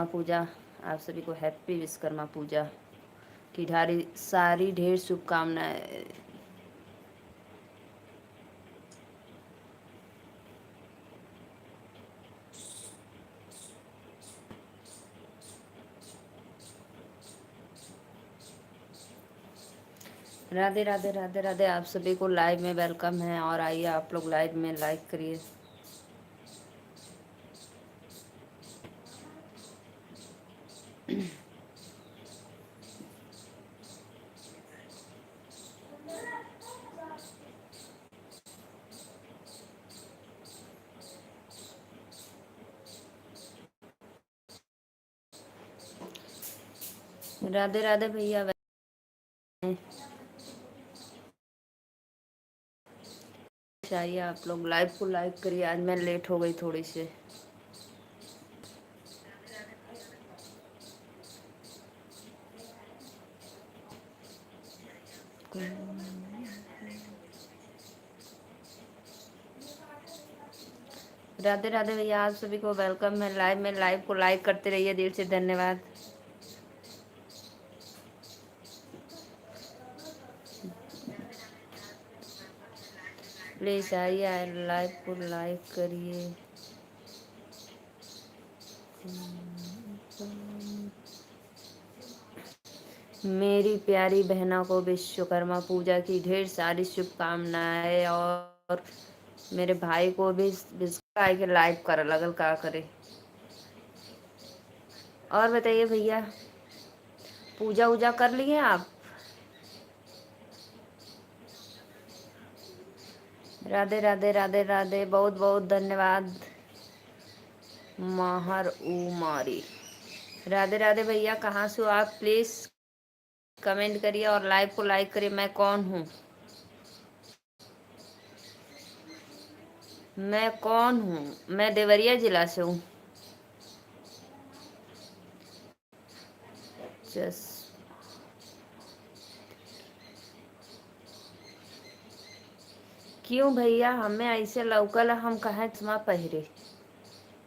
पूजा। आप सभी को हैप्पी विश्वकर्मा पूजा की सारी ढेर शुभकामनाएं। राधे राधे राधे राधे। आप सभी को लाइव में वेलकम है और आइए आप लोग लाइव में लाइक करिए। राधे राधे भैया। आइए आप लोग लाइव को लाइक करिए। आज मैं लेट हो गई थोड़ी सी। राधे राधे भैया। आप सभी को वेलकम है लाइव में। लाइव को लाइक करते रहिए। दिल से धन्यवाद। प्लीज आइए लाइव को लाइक करिए। मेरी प्यारी बहनों को विश्वकर्मा पूजा की ढेर सारी शुभकामनाएं। और मेरे भाई को भी विश्वकर्मा के लाइव कर लगल का करे। और बताइए भैया, पूजा वूजा कर लिए आप? राधे राधे राधे राधे। बहुत बहुत धन्यवाद महर उमारी। राधे राधे भैया। कहाँ से हो आप? प्लीज कमेंट करिए और लाइव को लाइक करिए। मैं कौन हूँ? मैं कौन हूँ? मैं देवरिया जिला से हूँ। जस क्यों भैया हमें ऐसे लौकल हम कहाँ चश्मा पहिरे?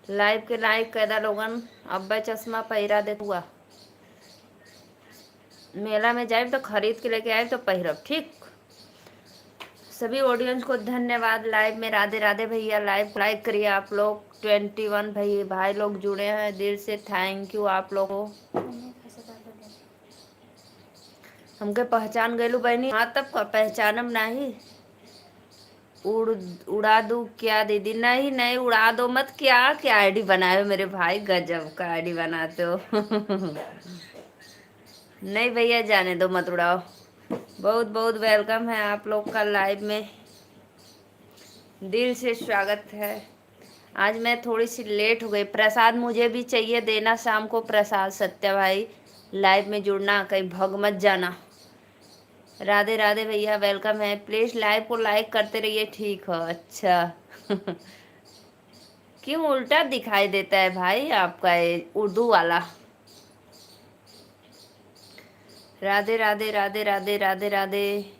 लाइव के लाइक कैदा लोगन। अब चश्मा पहिरा दे हुआ। मेला में जाए तो खरीद के लेके आए तो पहिरब। ठीक। सभी ऑडियंस को धन्यवाद। लाइव में राधे राधे भैया। लाइव लाइक करिए आप लोग। 21 भाई लोग जुड़े हैं। दिल से थैंक यू आप लोगों को। हमके पहचान गए बहनी? हाँ तब पहचानम नहीं। उड़ा दू क्या दीदी? नहीं नहीं उड़ा दो मत। क्या क्या आईडी बनाए हो मेरे भाई? गजब का आईडी बनाते हो। नहीं भैया जाने दो, मत उड़ाओ। बहुत बहुत वेलकम है आप लोग का लाइव में। दिल से स्वागत है। आज मैं थोड़ी सी लेट हो गई। प्रसाद मुझे भी चाहिए देना शाम को। प्रसाद सत्या भाई लाइव में जुड़ना, कहीं भग मत जाना। राधे राधे भैया वेलकम है। प्लीज लाइव को लाइक करते रहिए। ठीक है। अच्छा। क्यों उल्टा दिखाई देता है भाई आपका ये उर्दू वाला? राधे राधे राधे राधे राधे राधे।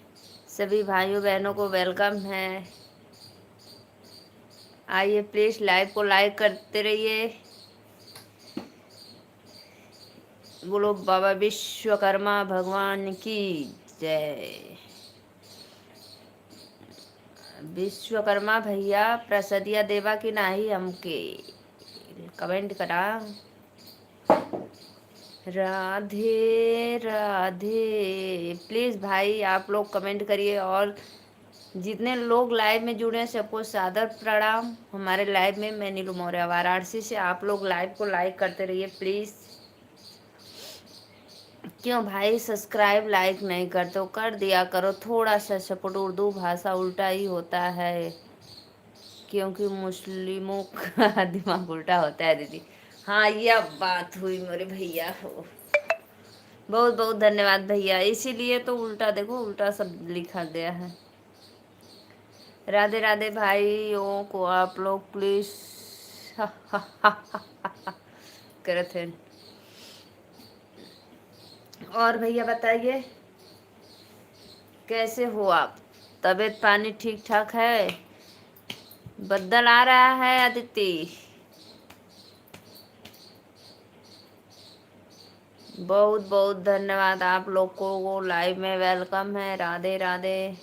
सभी भाइयों बहनों को वेलकम है। आइए प्लीज लाइव को लाइक करते रहिए। बोलो बाबा विश्वकर्मा भगवान की जय। विश्वकर्मा भैया प्रसादिया देवा की नाही हमके? कमेंट करा। राधे राधे। प्लीज़ भाई आप लोग कमेंट करिए। और जितने लोग लाइव में जुड़े हैं सबको सादर प्रणाम। हमारे लाइव में मैं नीलू मौर्य वाराणसी से। आप लोग लाइव को लाइक करते रहिए प्लीज़। क्यों भाई सब्सक्राइब लाइक नहीं करते हो? कर दिया करो थोड़ा सा सपोर्ट। उर्दू भाषा उल्टा ही होता है क्योंकि मुस्लिमों का दिमाग उल्टा होता है दीदी। हाँ यह बात हुई मेरे भैया हो। बहुत बहुत धन्यवाद भैया। इसीलिए तो उल्टा देखो, उल्टा सब लिखा गया है। राधे राधे भाइयों को आप लोग प्लीज करते हैं। और भैया बताइए कैसे हो आप? तबीयत पानी ठीक ठाक है? बदल आ रहा है अदिति। बहुत बहुत धन्यवाद आप लोग को, वो लाइव में वेलकम है। राधे राधे।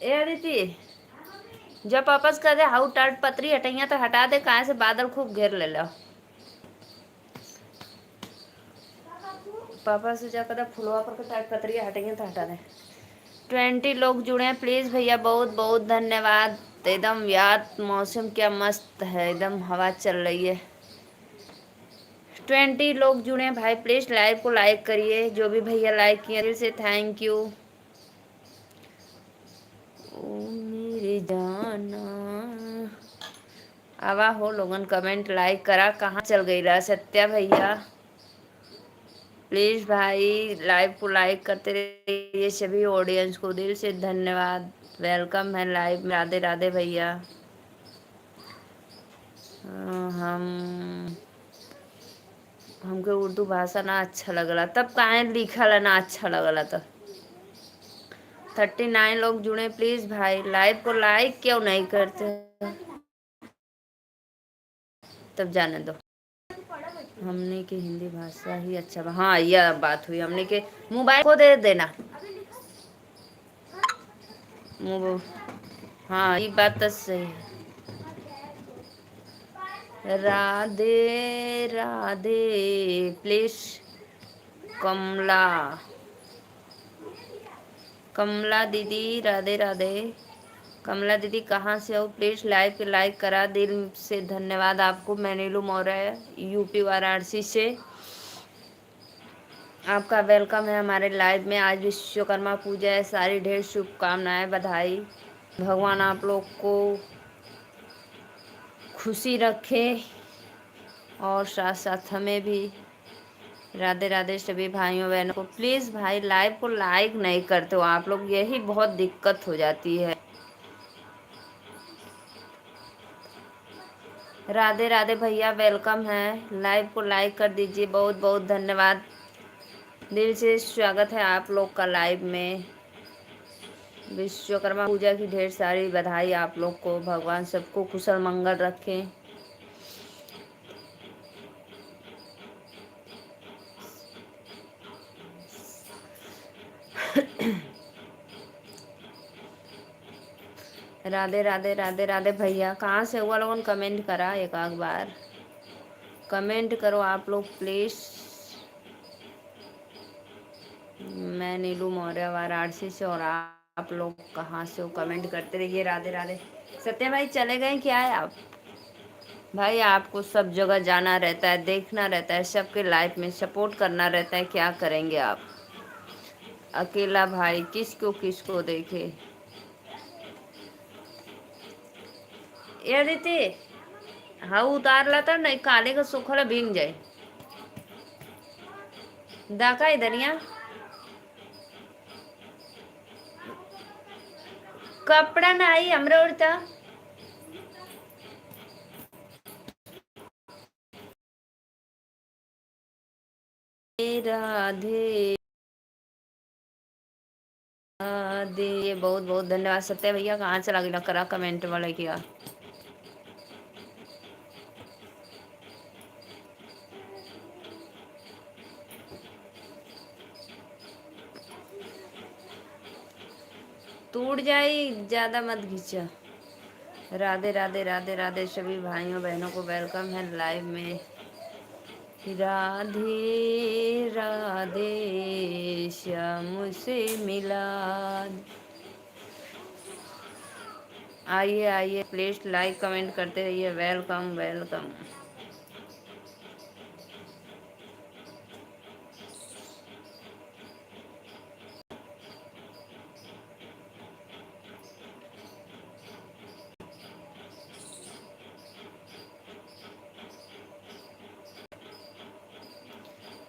ए अदिति, जब वापस कर दे हाउ टाट पतरी हटैया तो हटा दे, कहाँ से बादल खूब घेर ले लो। पापा से जा कर फुलवा पर टाट पतरी हटेंगे तो हटा दे। 20 लोग जुड़े हैं प्लीज भैया, बहुत बहुत धन्यवाद। एकदम यार मौसम क्या मस्त है, एकदम हवा चल रही है। 20 लोग जुड़े हैं भाई, प्लीज लाइव को लाइक करिए। जो भी भैया लाइक किए दिल से थैंक यू। ओ मेरी जाना, आवा हो लोगन कमेंट लाइक करा, कहाँ चल गई रहा सत्या भैया। प्लीज भाई लाइव को लाइक करते रहिए। सभी ऑडियंस को दिल से धन्यवाद, वेलकम है लाइव में। राधे राधे भैया। हम हमके उर्दू भाषा ना अच्छा लगला, तब काहे लिखल ना अच्छा लगला। तो 39 लोग जुड़े प्लीज भाई, लाइव को लाइक क्यों नहीं करते, तब जाने दो। हमने के हिंदी भाषा ही अच्छा हाँ यह बात हुई, हमने के मोबाइल को दे देना। हाँ ये बात तो सही है। राधे राधे। प्लीज कमला, कमला दीदी राधे राधे। कमला दीदी कहाँ से हो, प्लीज लाइव पे लाइक करा, दिल से धन्यवाद आपको। मैं नीलू मौर्य यूपी वाराणसी से आपका वेलकम है हमारे लाइव में। आज विश्वकर्मा पूजा है, सारी ढेर शुभकामनाएं, बधाई। भगवान आप लोग को खुशी रखे और साथ साथ हमें भी। राधे राधे सभी भाइयों बहनों को। प्लीज़ भाई लाइव को लाइक नहीं करते हो आप लोग, यही बहुत दिक्कत हो जाती है। राधे राधे भैया वेलकम है, लाइव को लाइक कर दीजिए। बहुत बहुत धन्यवाद, दिल से स्वागत है आप लोग का लाइव में। विश्वकर्मा पूजा की ढेर सारी बधाई आप लोग को, भगवान सबको कुशल मंगल रखें। राधे राधे राधे राधे भैया, कहाँ से हुआ लोगों ने कमेंट करा, एक आध बार कमेंट करो आप लोग प्लीज़। मैं नीलू मौर्य वाराणसी से, और आप लोग कहाँ से हो कमेंट करते रहिए। राधे राधे। सत्य भाई चले गए क्या है आप? भाई आपको सब जगह जाना रहता है, देखना रहता है, सबके लाइफ में सपोर्ट करना रहता है, क्या करेंगे आप अकेला भाई, किसको किसको देखे। ये दीदी हाँ उतार ला था नहीं, काले का सुखला भींग जाए। दाका इधरिया कपड़ा नहीं हमरे उड़ता। राधे राधे, बहुत बहुत धन्यवाद। सत्य भैया कहाँ चला गया करा कमेंट वाले किया। टूट जाए, ज्यादा मत खींचा। राधे राधे राधे राधे सभी भाइयों बहनों को वेलकम है लाइव में। राधे राधे श्याम से मिला। आइए आइए प्लीज लाइक कमेंट करते रहिए, वेलकम वेलकम।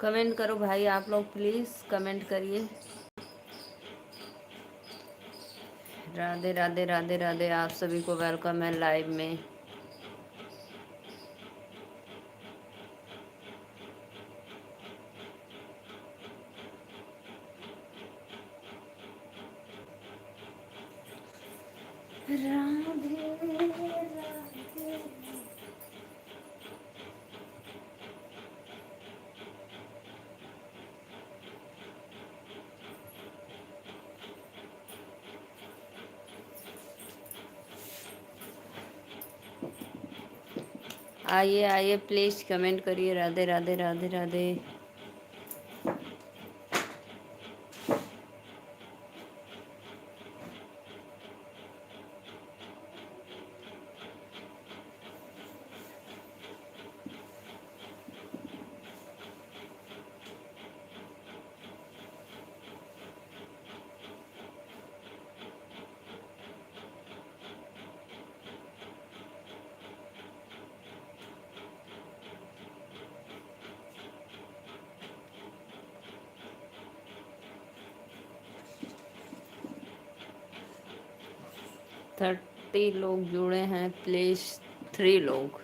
कमेंट करो भाई आप लोग, प्लीज कमेंट करिए। राधे राधे राधे राधे, आप सभी को वेलकम है लाइव में। राधे राधे आइए आइए, प्लीज़ कमेंट करिए। राधे राधे राधे राधे। 30 लोग जुड़े हैं, प्लीज़ 3 लोग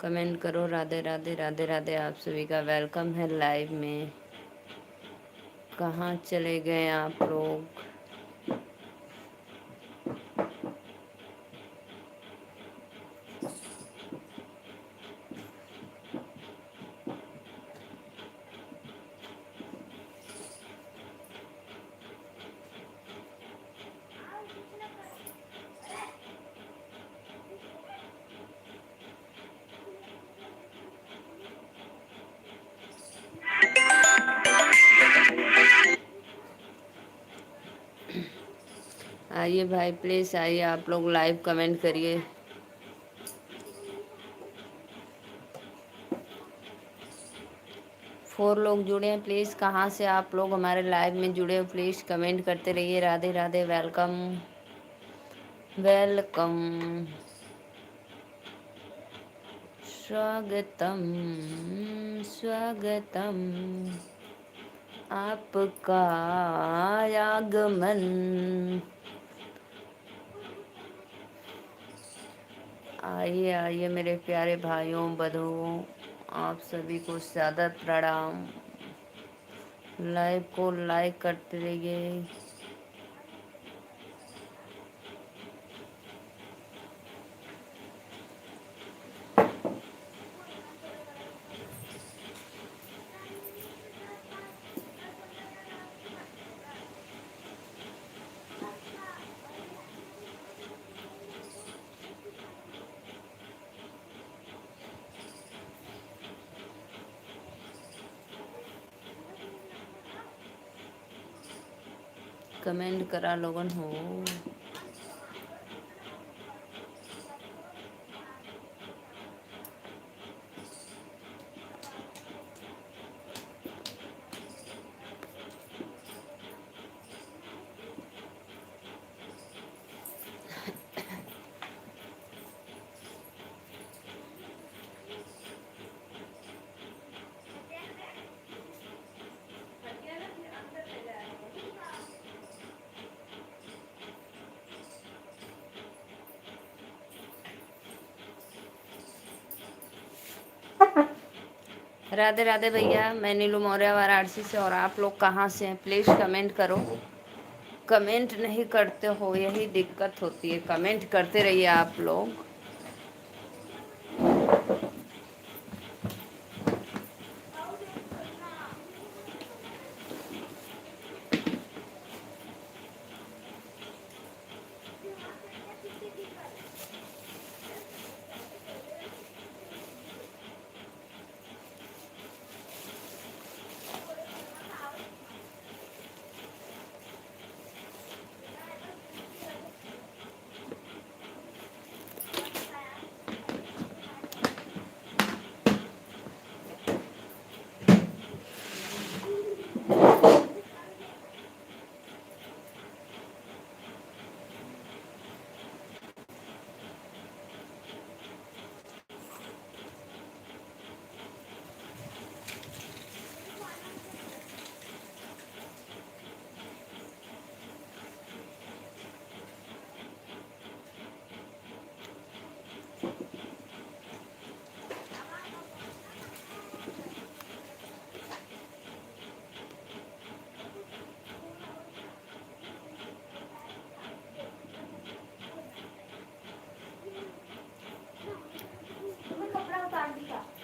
कमेंट करो। राधे राधे राधे राधे, आप सभी का वेलकम है लाइव में। कहाँ चले गए आप लोग? आइए भाई, प्लीज़ आइए, आप लोग लाइव कमेंट करिए। 4 लोग जुड़े हैं, प्लीज़। कहाँ से आप लोग हमारे लाइव में जुड़े हो, प्लीज़ कमेंट करते रहिए। राधे राधे, वेलकम वेलकम, स्वागतम स्वागतम, आपका आगमन। आइए आइए मेरे प्यारे भाइयों बंधुओं, आप सभी को सादर प्रणाम। लाइव को लाइक करते रहिए। कमेंट करा लोगन हो। राधे राधे भैया, मैं नीलू मौर्य वाराणसी से। और आप लोग कहाँ से हैं, प्लीज़ कमेंट करो। कमेंट नहीं करते हो, यही दिक्कत होती है। कमेंट करते रहिए आप लोग।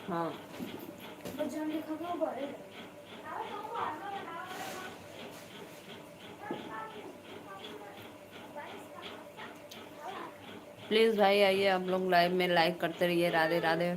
हाँ, प्लीज़ भाई आइए आप लोग लाइव में, लाइक करते रहिए। राधे राधे।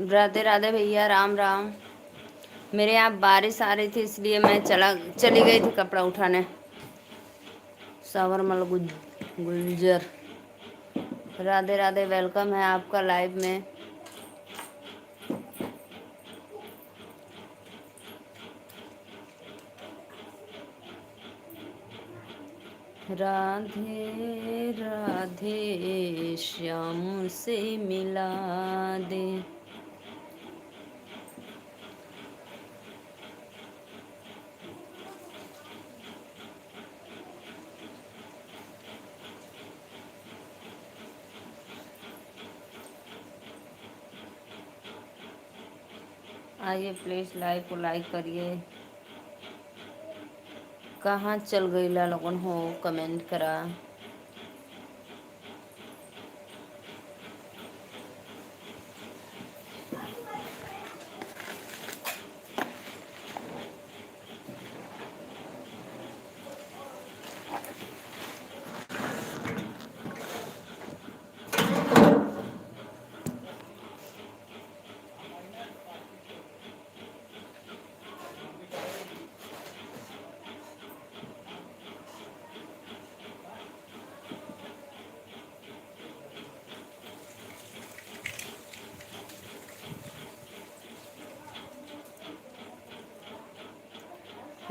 राधे राधे भैया, राम राम। मेरे यहाँ बारिश आ रही थी इसलिए मैं चली गई थी कपड़ा उठाने। सावरमल गुलजर, राधे राधे, वेलकम है आपका लाइव में। राधे राधे श्याम से मिला दे। आइए प्लीज़ लाइव को लाइक करिए। कहाँ चल गई ला लोगन हो, कमेंट करा।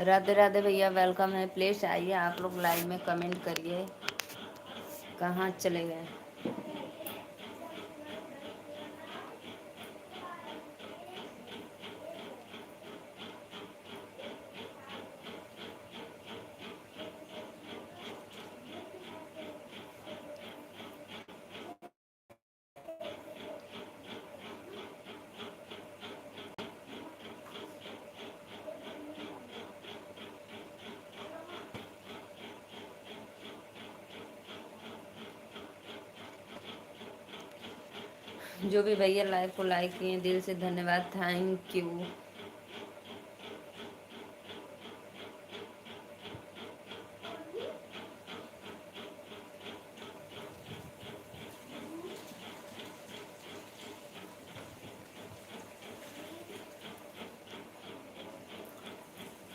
राधे राधे भैया, वेलकम है। प्लीज़ आइए आप लोग लाइव में, कमेंट करिए। कहाँ चले गए। जो भी भैया लाइव को लाइक किए, दिल से धन्यवाद, थैंक यू।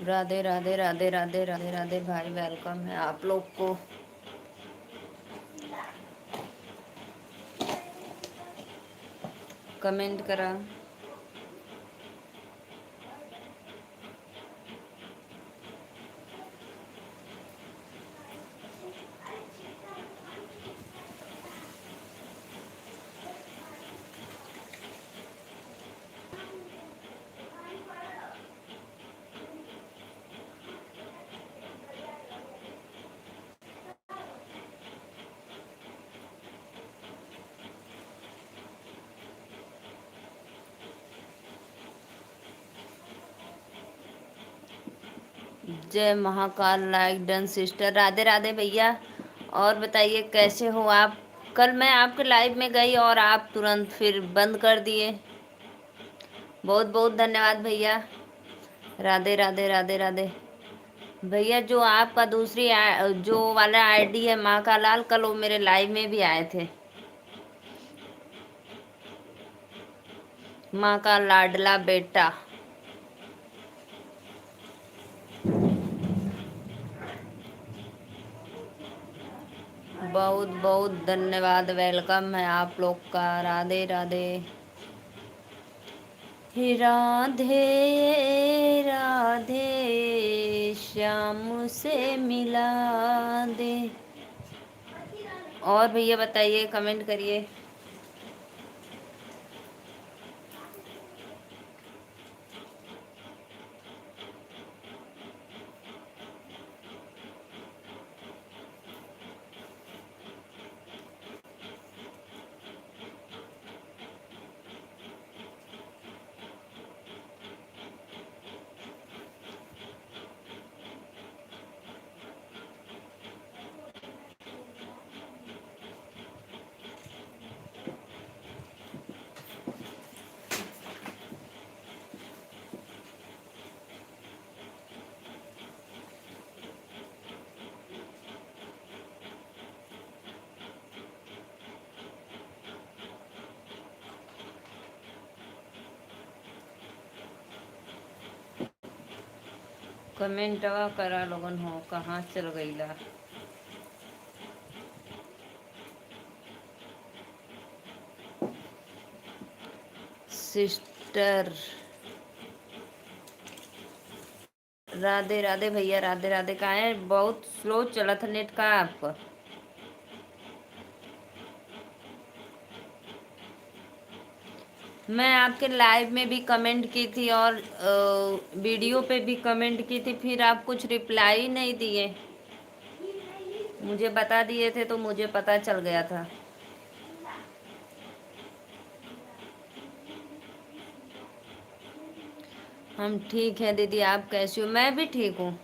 राधे राधे राधे राधे राधे राधे भाई, वेलकम है आप लोग को। कमेंट करा। जय Mahakal, like done sister. Radhe Radhe भैया। और बताइए कैसे हो आप? कल मैं आपके लाइव में गई और आप तुरंत फिर बंद कर दिए। बहुत बहुत धन्यवाद भैया। राधे राधे राधे राधे भैया। जो आपका दूसरी जो वाला आईडी है माँ का लाल, कल वो मेरे लाइव में भी आए थे। माँ का लाडला बेटा। बहुत बहुत धन्यवाद। वेलकम है आप लोग का। राधे राधे। राधे राधे श्याम से मिला दे। और भैया बताइए, कमेंट करिए। कमेंटवा करा लोगन हो, कहाँ चल गईला? सिस्टर राधे राधे भैया। राधे राधे। कहाँ है? बहुत स्लो चला था नेट का आपका। मैं आपके लाइव में भी कमेंट की थी और वीडियो पे भी कमेंट की थी, फिर आप कुछ रिप्लाई नहीं दिए। मुझे बता दिए थे तो मुझे पता चल गया था। हम ठीक हैं दीदी, आप कैसी हो? मैं भी ठीक हूँ।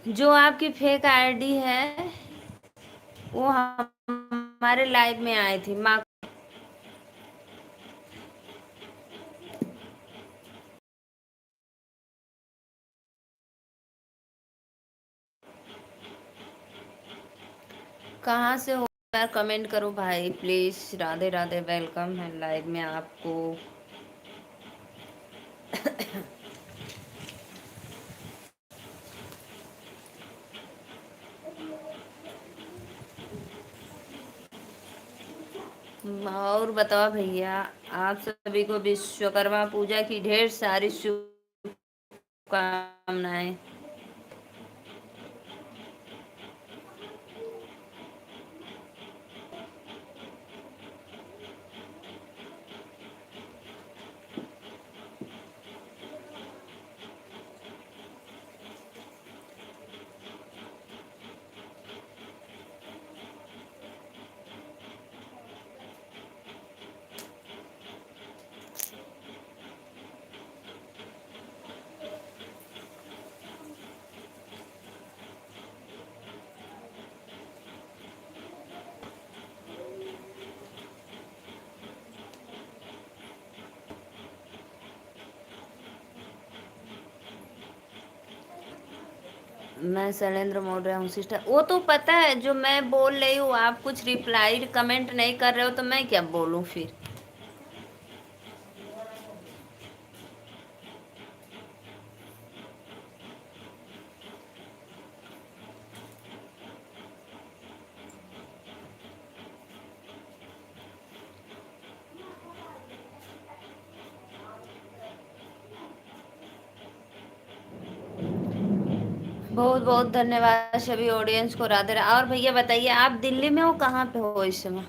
जो आपकी फेक आईडी है वो हमारे लाइव में आई थी। माँ कहाँ से हो यार? कमेंट करो भाई प्लीज। राधे राधे। वेलकम है लाइव में आपको। और बताओ भैया, आप सभी को विश्वकर्मा पूजा की ढेर सारी शुभकामनाएं। मैं शैलेंद्र बोल रहा हूँ सिस्टर। वो तो पता है जो मैं बोल रही हूँ, आप कुछ रिप्लाई कमेंट नहीं कर रहे हो तो मैं क्या बोलूँ फिर? बहुत बहुत धन्यवाद सभी ऑडियंस को। राधे राधे। और भैया बताइए, आप दिल्ली में हो? कहाँ पे हो इस समय?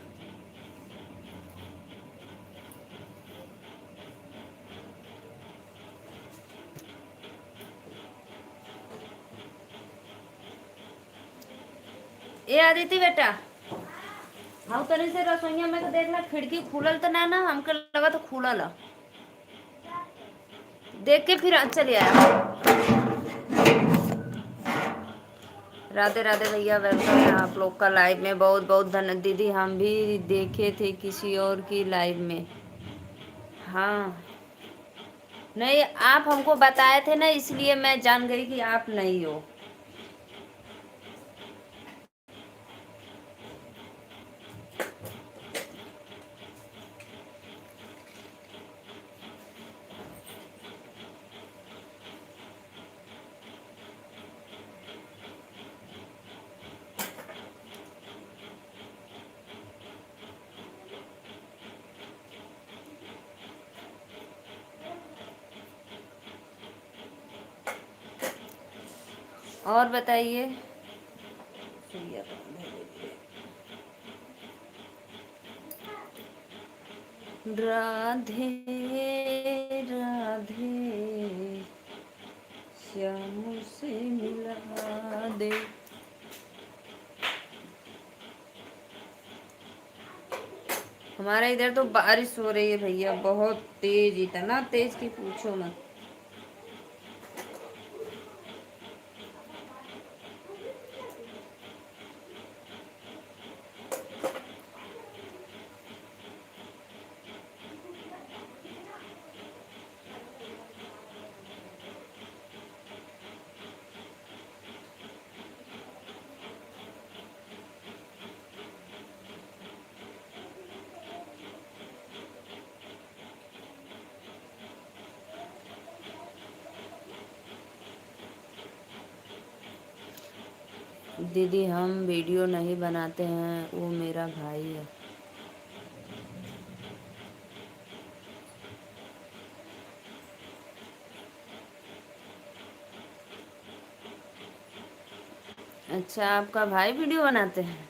ए आदित्य बेटा, हाँ तनी से रसोईया में तो देख ला, खिड़की खुलल तो ना ना, हमके लगा तो खुलल है। देख के फिर चलिए आया। राधे राधे भैया, वेलकम है आप लोग का लाइव में। बहुत बहुत धन्यवाद दीदी, हम भी देखे थे किसी और की लाइव में। हाँ नहीं, आप हमको बताए थे ना, इसलिए मैं जान गई कि आप नहीं हो। और बताइए। राधे राधे श्याम से मिला दे। हमारे इधर तो बारिश हो रही है भैया, बहुत तेज, इतना तेज कि पूछो मत। दीदी हम वीडियो नहीं बनाते हैं, वो मेरा भाई है। अच्छा, आपका भाई वीडियो बनाते हैं?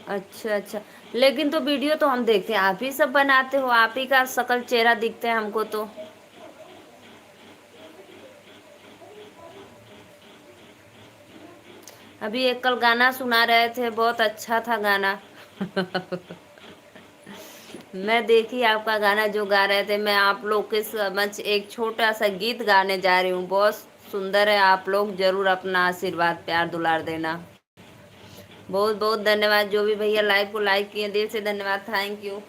अच्छा अच्छा, लेकिन तो वीडियो तो हम देखते हैं, आप ही सब बनाते हो, आप ही का शकल चेहरा दिखता है हमको तो। अभी एक कल गाना सुना रहे थे, बहुत अच्छा था गाना। मैं देखी आपका गाना जो गा रहे थे, मैं आप लोग के समझ एक छोटा सा गीत गाने जा रही हूँ, बहुत सुंदर है। आप लोग जरूर अपना आशीर्वाद प्यार दुलार देना। बहुत बहुत धन्यवाद जो भी भैया लाइव को लाइक किए, दिल से धन्यवाद, थैंक यू।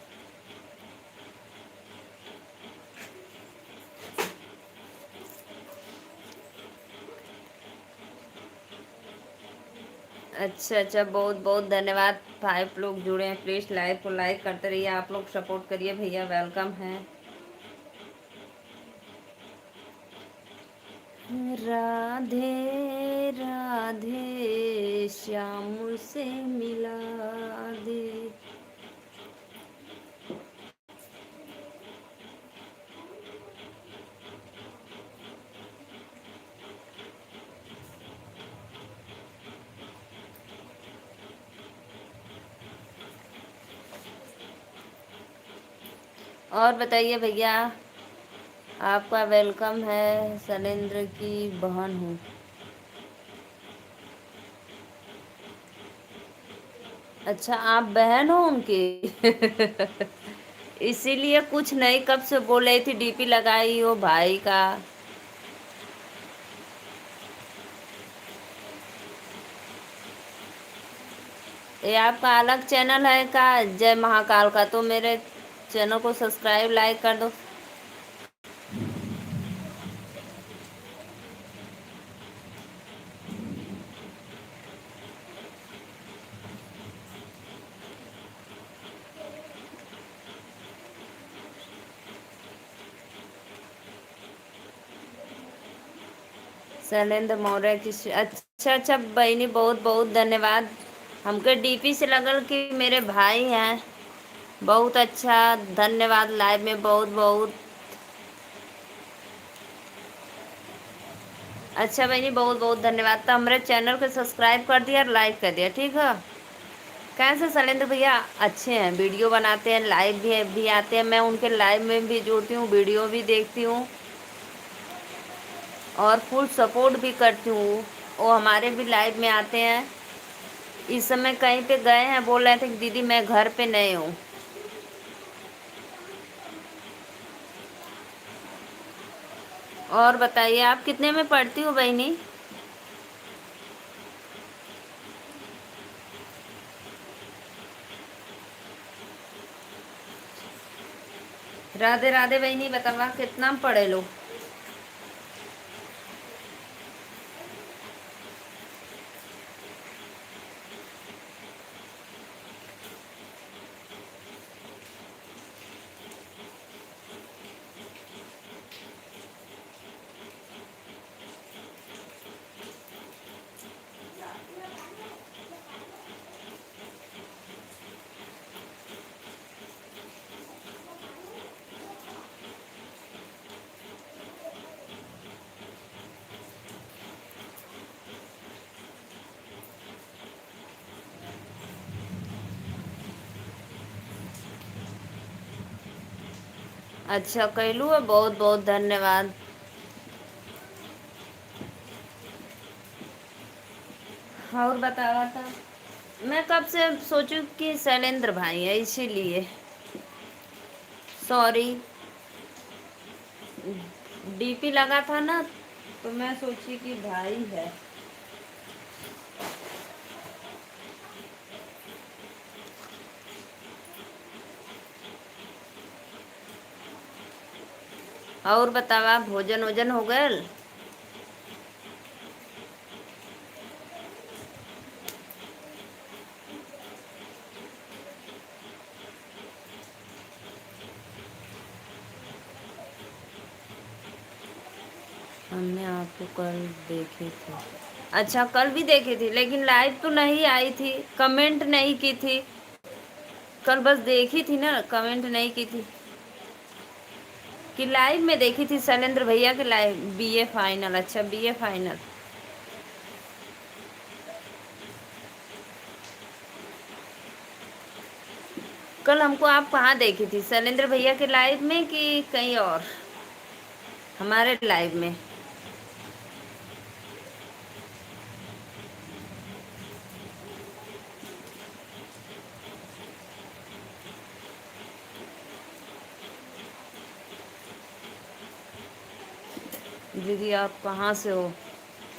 अच्छा अच्छा, बहुत बहुत धन्यवाद। 5 लोग जुड़े हैं, प्लीज लाइव को लाइक करते रहिए, आप लोग सपोर्ट करिए भैया, वेलकम है। राधे राधे श्याम से मिला दे। और बताइए भैया, आपका वेलकम है। शैलेंद्र की बहन हूँ। अच्छा, आप बहन हो उनकी? इसीलिए कुछ नहीं, कब से बोल रही थी डीपी लगाई हो भाई का। ये आपका अलग चैनल है का, जय महाकाल का? तो मेरे चैनल को सब्सक्राइब लाइक कर दो। शैलेंद्र मौर्य की अच्छा अच्छा बहनी, बहुत बहुत धन्यवाद। हमके डीपी से लगल कि मेरे भाई हैं। बहुत अच्छा, धन्यवाद लाइव में, बहुत बहुत अच्छा बहनी, बहुत बहुत धन्यवाद। तो हमारे चैनल को सब्सक्राइब कर दिया और लाइक कर दिया, ठीक है। कैसे शैलेंद्र भैया? अच्छे हैं, वीडियो बनाते हैं, लाइव भी आते हैं, मैं उनके लाइव में भी जुड़ती हूँ, वीडियो भी देखती हूँ और फुल सपोर्ट भी करती हूँ। वो हमारे भी लाइव में आते हैं। इस समय कहीं पे गए हैं, बोल रहे थे कि दीदी मैं घर पे नहीं हूँ। और बताइए, आप कितने में पढ़ती हो बहनी? राधे राधे बहनी, बतावा कितना में पढ़े लो? अच्छा कहलू है, बहुत बहुत धन्यवाद। और बतावा था, मैं कब से सोचूं कि शैलेंद्र भाई है, इसीलिए सॉरी। डीपी लगा था ना, तो मैं सोची कि भाई है। और बतावा, भोजन वोजन हो गल? हमने आपको कल देखे थे। अच्छा, कल भी देखी थी, लेकिन लाइव तो नहीं आई थी, कमेंट नहीं की थी। कल बस देखी थी ना, कमेंट नहीं की थी। कि लाइव में देखी थी शैलेंद्र भैया के लाइव, बीए फाइनल। अच्छा, बीए फाइनल। कल हमको आप कहाँ देखी थी, शैलेंद्र भैया के लाइव में कि कहीं और? हमारे लाइव में। दीदी आप कहाँ से हो?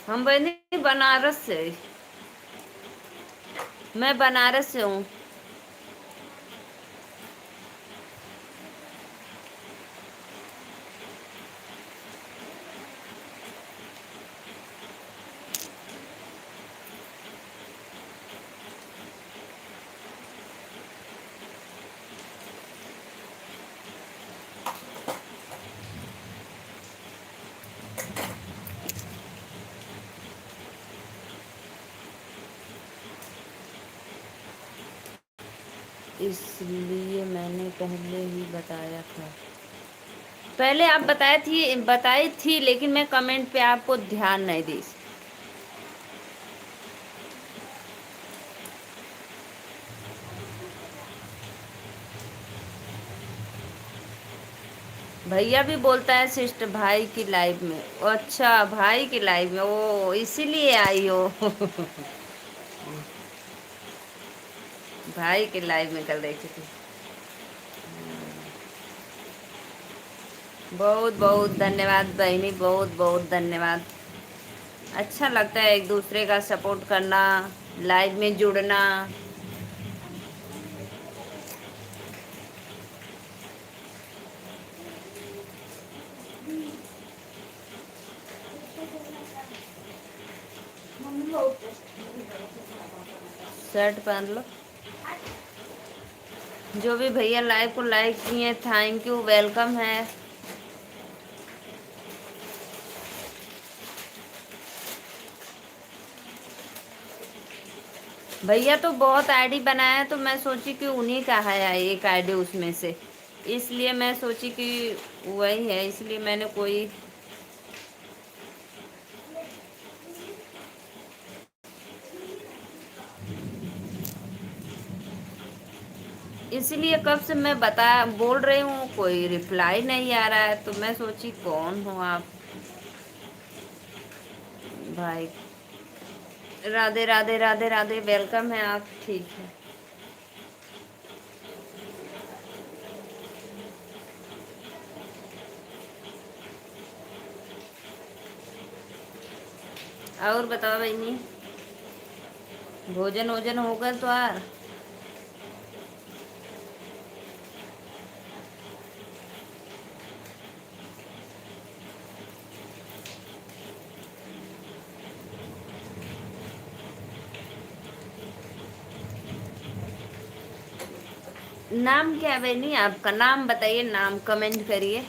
हम बनी बनारस से। मैं बनारस से हूँ। इसलिए मैंने पहले ही बताया था। पहले आप बताई थी, लेकिन मैं कमेंट पे आपको ध्यान नहीं दी। भैया भी बोलता है सिस्टर भाई की लाइव में। अच्छा, भाई की लाइव में, ओ इसीलिए आई हो। भाई की लाइव में कल देखी थी। बहुत बहुत धन्यवाद बहनी, बहुत बहुत धन्यवाद। अच्छा लगता है एक दूसरे का सपोर्ट करना, लाइव में जुड़ना। शर्ट पहन लो। जो भी भैया लाइव को लाइक किए, थैंक यू, वेलकम है। भैया तो बहुत आईडी बनाया है, तो मैं सोची कि उन्हीं का है एक आईडी उसमें से। इसलिए मैं सोची कि वही है, इसलिए मैंने कोई। इसलिए कब से मैं बोल रही हूँ, कोई रिप्लाई नहीं आ रहा है, तो मैं सोची कौन हो आप भाई। राधे राधे राधे राधे, वेलकम है आप, ठीक है। और बताओ बहनी, भोजन वोजन होगा तो यार? नाम क्या है बहनी आपका? नाम बताइए, नाम कमेंट करिए।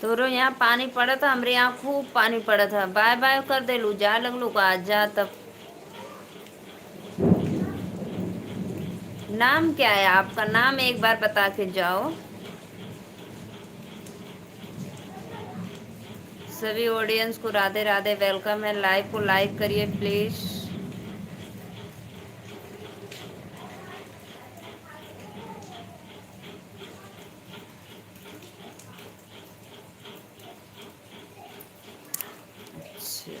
तोरो यहाँ पानी पड़ा था, हमारे यहाँ खूब पानी पड़ा था। बाय बाय कर दे लू, जा लगलू का, आज जा तब। नाम क्या है आपका? नाम एक बार बता के जाओ। सभी ऑडियंस को राधे राधे, वेलकम है। लाइव को लाइक करिए प्लीज। अच्छा,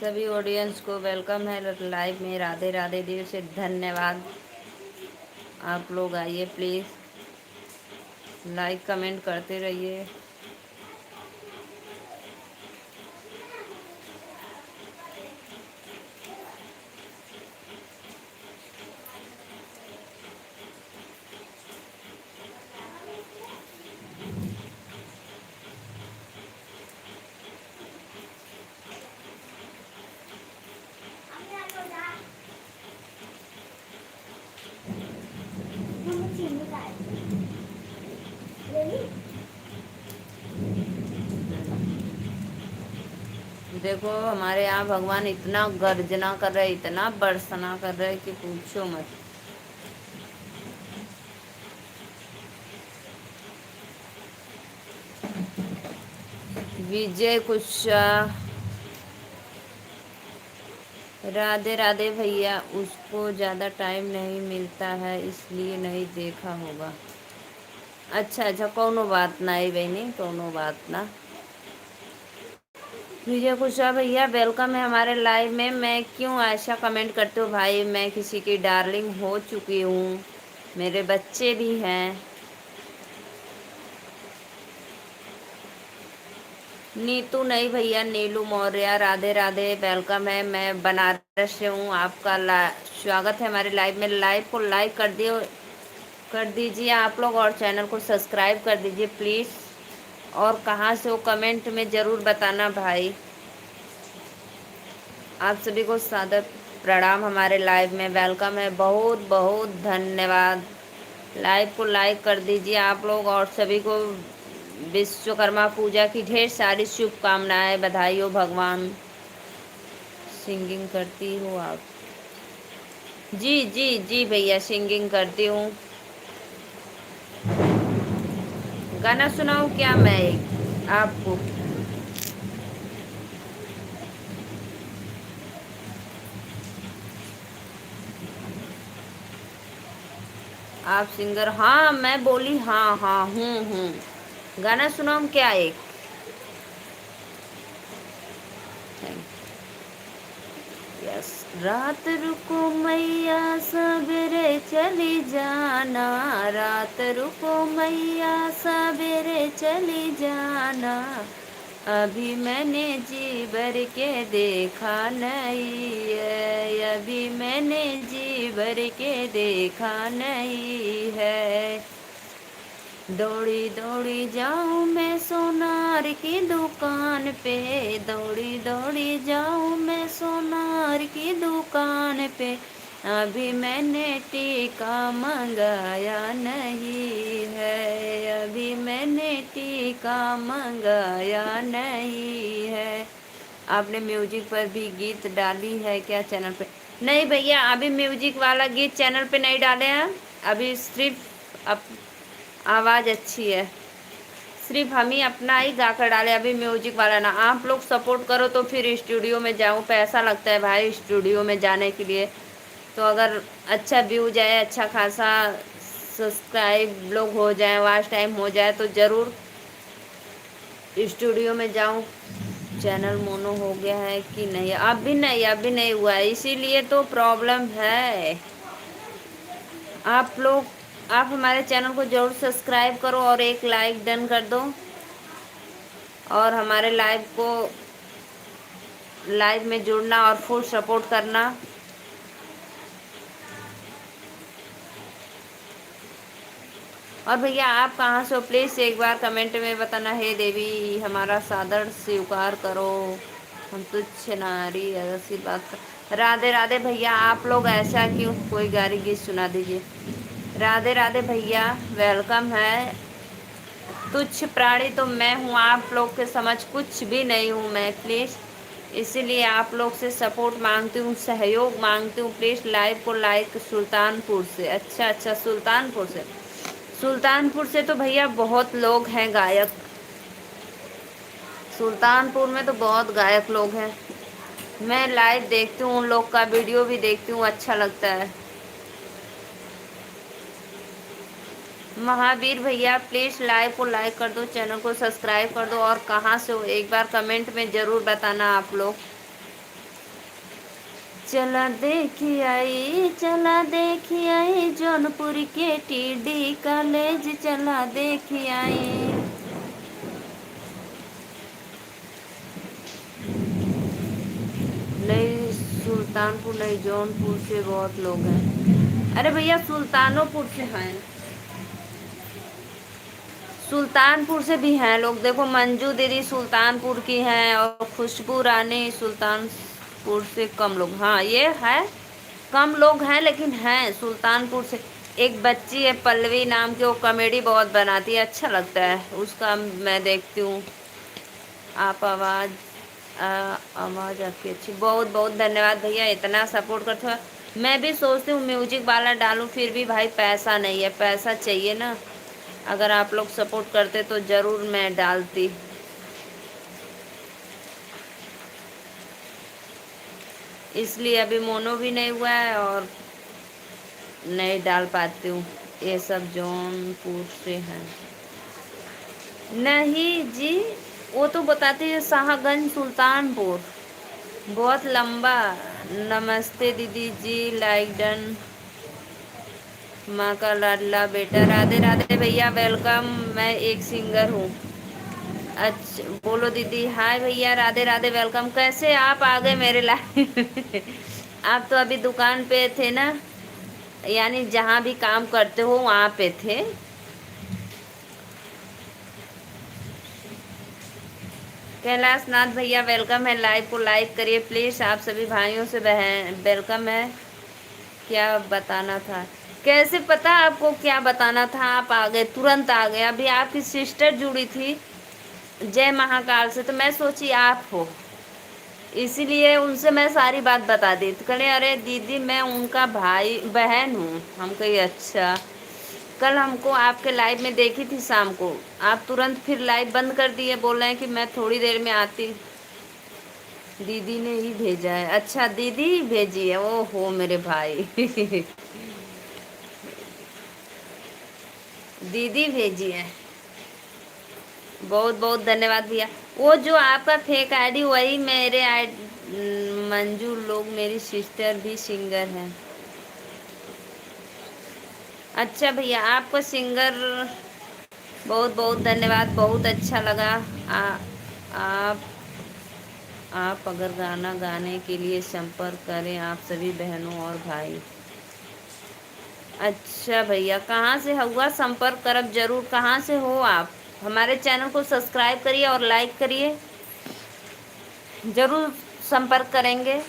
सभी ऑडियंस को वेलकम है लाइव में। राधे राधे, दिल से धन्यवाद। आप लोग आइए प्लीज़, लाइक कमेंट करते रहिए। देखो हमारे यहाँ भगवान इतना गर्जना कर रहे, इतना बरसना कर रहे कि पूछो मत। विजय कुशा, राधे राधे भैया। उसको ज़्यादा टाइम नहीं मिलता है इसलिए नहीं देखा होगा। अच्छा अच्छा, कोनो बात नहीं बहनी, कोनो बात ना। विजय कुशा भैया वेलकम है हमारे लाइव में। मैं क्यों ऐसा कमेंट करते हो भाई? मैं किसी की डार्लिंग हो चुकी हूँ, मेरे बच्चे भी हैं। नीतू नहीं भैया, नीलू मौर्य। राधे राधे, वेलकम है। मैं बनारस से हूँ। आपका स्वागत है हमारे लाइव में। लाइव को लाइक कर दीजिए आप लोग, और चैनल को सब्सक्राइब कर दीजिए प्लीज़। और कहाँ से हो कमेंट में ज़रूर बताना भाई। आप सभी को सादर प्रणाम, हमारे लाइव में वेलकम है। बहुत बहुत धन्यवाद। लाइव को लाइक कर दीजिए आप लोग, और सभी को विश्वकर्मा पूजा की ढेर सारी शुभकामनाएं, बधाई हो भगवान। सिंगिंग करती हो आप? जी जी जी भैया, सिंगिंग करती हूँ। गाना सुनाऊँ क्या मैं एक आपको? आप सिंगर? हाँ मैं बोली, हाँ हाँ हूँ। गाना सुनाऊँ क्या एक? यस। रात रुको मैया सवेरे चली जाना, रात रुको मैया सवेरे चली जाना। अभी मैंने जी भर के देखा नहीं है, अभी मैंने जी भर के देखा नहीं है। दौड़ी दौड़ी जाऊँ मैं सोनार की दुकान पे, दौड़ी दौड़ी जाऊँ मैं सोनार की दुकान पे। अभी मैंने टीका मंगाया नहीं है, अभी मैंने टीका मंगाया नहीं है। आपने म्यूजिक पर भी गीत डाली है क्या चैनल पे? नहीं भैया, अभी म्यूजिक वाला गीत चैनल पे नहीं डाले हैं। अभी सिर्फ आवाज़ अच्छी है, सिर्फ हम ही अपना ही गाकर डाले, अभी म्यूजिक वाला ना। आप लोग सपोर्ट करो तो फिर स्टूडियो में जाऊँ, पैसा लगता है भाई स्टूडियो में जाने के लिए। तो अगर अच्छा व्यू जाए, अच्छा खासा सब्सक्राइब लोग हो जाए, वॉच टाइम हो जाए, तो ज़रूर स्टूडियो में जाऊँ। चैनल मोनो हो गया है कि नहीं? अभी नहीं हुआ है, इसीलिए तो प्रॉब्लम है। आप लोग, आप हमारे चैनल को ज़रूर सब्सक्राइब करो और एक लाइक डन कर दो, और हमारे लाइव में जुड़ना और फुल सपोर्ट करना। और भैया आप कहाँ से हो, प्लीज़ एक बार कमेंट में बताना। हे देवी हमारा सादर स्वीकार करो, हम तुच्छ नारी ऐसी बात कर। राधे राधे भैया, आप लोग ऐसा क्यों? कोई गारी गीत सुना दीजिए। राधे राधे भैया, वेलकम है। तुच्छ प्राणी तो मैं हूँ, आप लोग के समझ कुछ भी नहीं हूँ मैं, प्लीज़। इसीलिए आप लोग से सपोर्ट मांगती हूँ, सहयोग मांगती हूँ। प्लीज़ लाइव को लाइक। सुल्तानपुर से, अच्छा सुल्तानपुर से। सुल्तानपुर से तो भैया बहुत लोग हैं गायक, सुल्तानपुर में तो बहुत गायक लोग हैं। मैं लाइव देखती हूँ, उन लोग का वीडियो भी देखती हूँ, अच्छा लगता है। महावीर भैया प्लीज़ लाइव को लाइक कर दो, चैनल को सब्सक्राइब कर दो, और कहाँ से हो एक बार कमेंट में ज़रूर बताना आप लोग। चला देखी आई जौनपुर के टीडी कॉलेज, चला देखी आई। नहीं सुल्तानपुर नहीं, जौनपुर से बहुत लोग हैं। अरे भैया सुल्तानोपुर से हैं, सुल्तानपुर से भी हैं लोग। देखो मंजू दीदी सुल्तानपुर की हैं, और खुशबू रानी सुल्तानपुर से। कम लोग, हाँ ये है, कम लोग हैं लेकिन हैं सुल्तानपुर से। एक बच्ची है पल्लवी नाम की, वो कॉमेडी बहुत बनाती है, अच्छा लगता है उसका, मैं देखती हूँ। आप आवाज़ आपकी अच्छी, बहुत बहुत धन्यवाद भैया, इतना सपोर्ट करते हो। मैं भी सोचती हूँ म्यूजिक वाला डालूँ, फिर भी भाई पैसा नहीं है, पैसा चाहिए ना। अगर आप लोग सपोर्ट करते तो ज़रूर मैं डालती। इसलिए अभी मोनो भी नहीं हुआ है और नहीं डाल पाती हूँ। ये सब जौनपुर से हैं। नहीं जी, वो तो बताती है शाहगंज सुल्तानपुर, बहुत लंबा। नमस्ते दीदी जी, लाइक डन। माँ का लाडला बेटा, राधे राधे भैया वेलकम। मैं एक सिंगर हूँ। अच्छा बोलो दीदी। हाय भैया, राधे राधे वेलकम। कैसे आप आ गए मेरे लाइफ में? आप तो अभी दुकान पे थे ना, यानी जहाँ भी काम करते हो वहाँ पे थे। कैलाश नाथ भैया वेलकम है, लाइव को लाइक करिए प्लीज़। आप सभी भाइयों से बहन वेलकम है। क्या बताना था? कैसे पता आपको क्या बताना था? आप आ गए, तुरंत आ गए। अभी आपकी सिस्टर जुड़ी थी जय महाकाल से, तो मैं सोची आप हो, इसीलिए उनसे मैं सारी बात बता दी। तो कहे अरे दीदी मैं उनका भाई बहन हूँ। हम कही अच्छा। कल हमको आपके लाइव में देखी थी शाम को, आप तुरंत फिर लाइव बंद कर दिए, बोल रहे हैं कि मैं थोड़ी देर में आती। दीदी ने ही भेजा है? अच्छा दीदी ही भेजी है, ओ हो मेरे भाई दीदी भेजी है, बहुत बहुत धन्यवाद भैया। वो जो आपका फेक आईडी, वही मेरे मंजू लोग, मेरी सिस्टर भी सिंगर हैं। अच्छा भैया आपको सिंगर, बहुत बहुत धन्यवाद, बहुत अच्छा लगा। आप आप अगर गाना गाने के लिए संपर्क करें आप सभी बहनों और भाई। अच्छा भैया कहाँ से हुआ संपर्क? करब जरूर। कहाँ से हो आप? हमारे चैनल को सब्सक्राइब करिए और लाइक करिए, ज़रूर संपर्क करेंगे।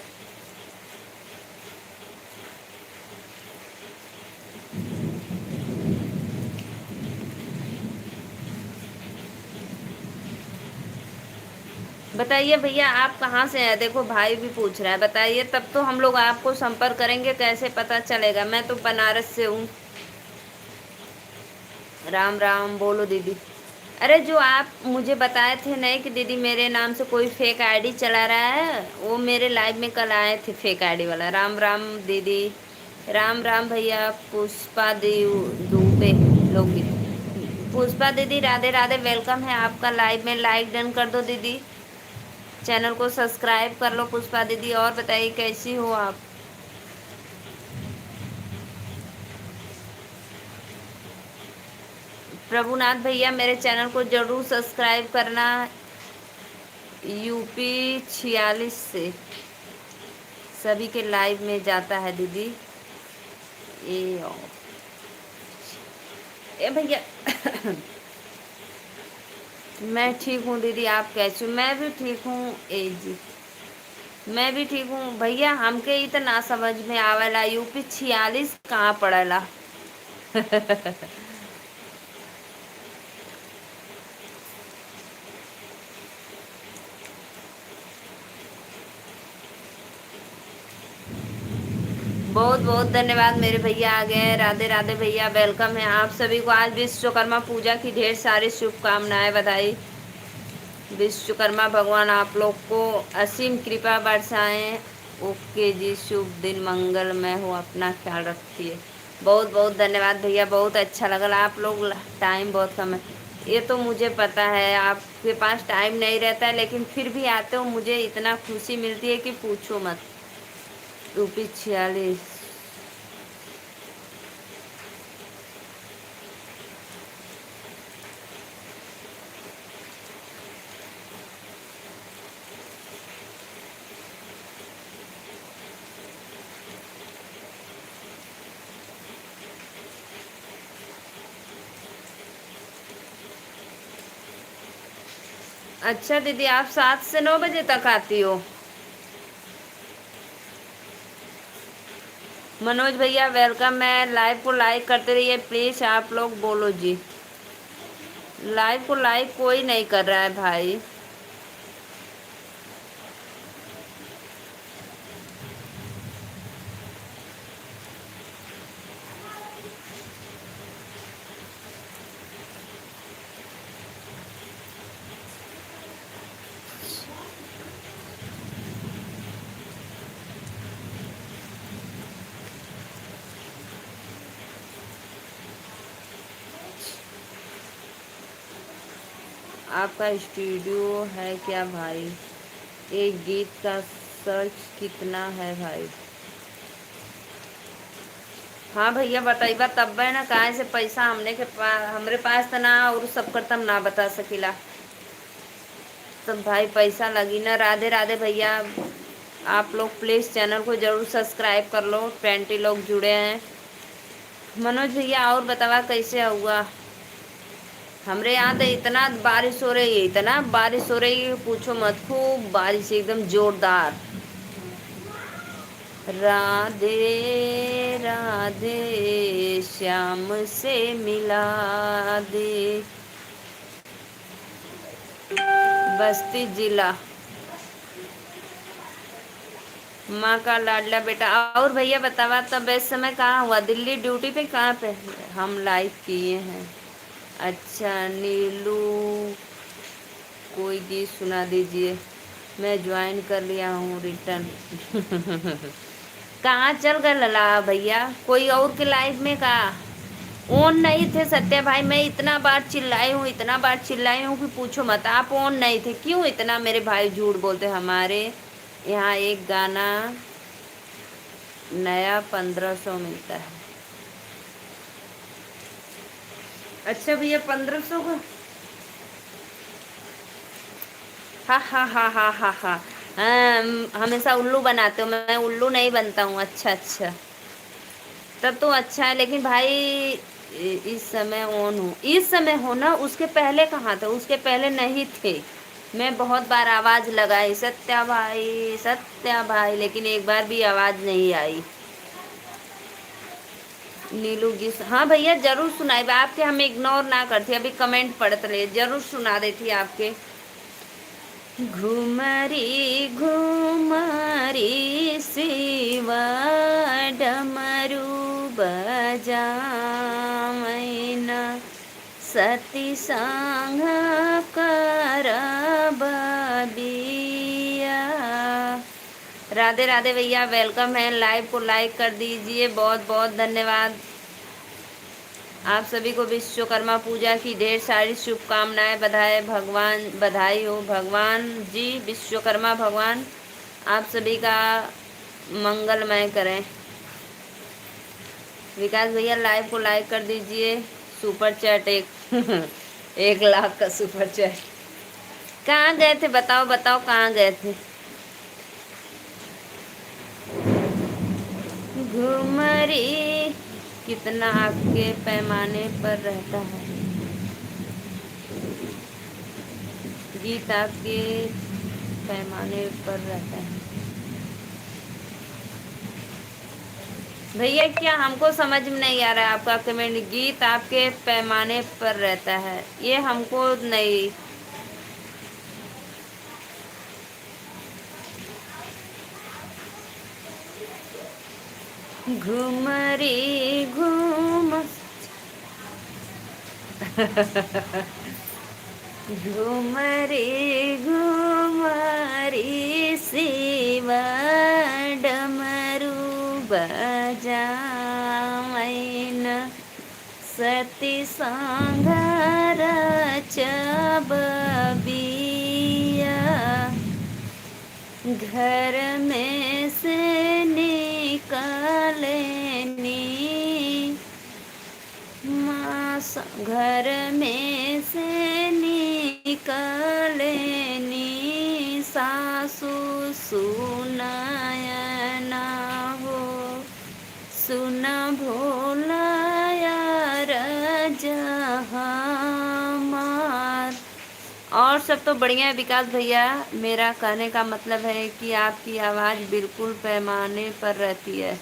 बताइए भैया आप कहाँ से हैं? देखो भाई भी पूछ रहा है, बताइए तब तो हम लोग आपको संपर्क करेंगे, कैसे पता चलेगा? मैं तो बनारस से हूँ। राम राम बोलो दीदी। अरे जो आप मुझे बताए थे नहीं कि दीदी मेरे नाम से कोई फेक आईडी चला रहा है, वो मेरे लाइव में कल आए थे फेक आईडी वाला। राम राम दीदी, राम राम भैया, पुष्पा दुबे लोग भी। पुष्पा दीदी राधे राधे, वेलकम है आपका लाइव में। लाइक डन कर दो दीदी, चैनल को सब्सक्राइब कर लो पुष्पा दीदी। और बताइए कैसी हो आप? प्रभुनाथ भैया मेरे चैनल को जरूर सब्सक्राइब करना। यूपी 46 से सभी के लाइव में जाता है दीदी। ए ए भैया मैं ठीक हूँ दीदी, आप कैसे हो? मैं भी ठीक हूँ। ए जी मैं भी ठीक हूँ भैया। हमके ही तो ना समझ में आवेला यूपी 46 कहाँ पड़ेला। बहुत बहुत धन्यवाद, मेरे भैया आ गए हैं। राधे राधे भैया, वेलकम है आप सभी को। आज विश्वकर्मा पूजा की ढेर सारी शुभकामनाएं, बधाई। विश्वकर्मा भगवान आप लोग को असीम कृपा बरसाएं। ओके जी, शुभ दिन मंगलमय हो, अपना ख्याल रखिए। बहुत बहुत धन्यवाद भैया, बहुत अच्छा लगा। आप लोग टाइम बहुत कम है, ये तो मुझे पता है आपके पास टाइम नहीं रहता है, लेकिन फिर भी आते हो, मुझे इतना खुशी मिलती है कि पूछो मत। यूपी 46। अच्छा दीदी, आप 7 से 9 बजे तक आती हो? मनोज भैया वेलकम है। लाइव को लाइक करते रहिए प्लीज, आप लोग बोलो जी। लाइव को लाइक कोई नहीं कर रहा है भाई। आपका स्टूडियो है क्या भाई? एक गीत का सर्च कितना है भाई? हाँ भैया बताइबा तब ना, कहाँ से पैसा हमने के पास, हमरे पास तो ना, और सब करतम ना बता सकीला। तब भाई पैसा लगी ना। राधे राधे भैया, आप लोग प्लीज़ चैनल को ज़रूर सब्सक्राइब कर लो। 20 लोग जुड़े हैं। मनोज भैया और बतावा कैसे हुआ? हमरे यहाँ तो इतना बारिश हो रही है, इतना बारिश हो रही है पूछो मत, खूब बारिश एकदम जोरदार। राधे राधे श्याम से मिला दे। बस्ती जिला, माँ का लाडला बेटा। और भैया बतावा तब इस समय कहाँ हुआ? दिल्ली ड्यूटी पे कहाँ पे हम लाइव किए हैं? अच्छा नीलू, कोई गीत सुना दीजिए। मैं ज्वाइन कर लिया हूँ रिटर्न। कहाँ चल गए लला भैया? कोई और के लाइव में कहा ऑन नहीं थे सत्या भाई? मैं इतना बार चिल्लाई हूँ, इतना बार चिल्लाई हूँ कि पूछो मत। आप ऑन नहीं थे क्यों? इतना मेरे भाई झूठ बोलते। हमारे यहाँ एक गाना नया 1500 मिलता है। अच्छा भैया 1500 का? हा हा हा हा हा हा। हमेशा उल्लू बनाते हो, मैं उल्लू नहीं बनता हूँ। अच्छा अच्छा, तब तो अच्छा है। लेकिन भाई इस समय ऑन हो, इस समय हो ना, उसके पहले कहाँ थे? उसके पहले नहीं थे। मैं बहुत बार आवाज़ लगाई सत्या भाई, लेकिन एक बार भी आवाज़ नहीं आई। नीलू जी, हाँ भैया जरूर सुनाई आपके, हम इग्नोर ना करते। अभी कमेंट पढ़ते रहे, जरूर सुना देती आपके। घुमरी घुमरी शिवा डमरू बजावैना, सती संग करब बिया। राधे राधे भैया, वेलकम है। लाइव को लाइक कर दीजिए। बहुत बहुत धन्यवाद। आप सभी को विश्वकर्मा पूजा की ढेर सारी शुभकामनाएं, बधाई हो। भगवान जी विश्वकर्मा भगवान आप सभी का मंगलमय करें। विकास भैया लाइव को लाइक कर दीजिए। सुपर चैट एक 1 लाख का सुपर चैट। कहाँ गए थे बताओ बताओ, कहाँ गए थे? घुमरी कितना आपके पैमाने पर रहता है? गीत आपके पैमाने पर रहता है भैया? क्या हमको समझ में नहीं आ रहा है आपका कमेंट। गीत आपके पैमाने पर रहता है, ये हमको नहीं। घुमरी घूम घुमरी घुमरी शिव डमरू बजाइन सती संघर चबिया। घर में से निकलनी घर में से निकलनी सासु सुनायना हो सुन भोलाया रजहमार। और सब तो बढ़िया है विकास भैया। मेरा कहने का मतलब है कि आपकी आवाज़ बिल्कुल पैमाने पर रहती है।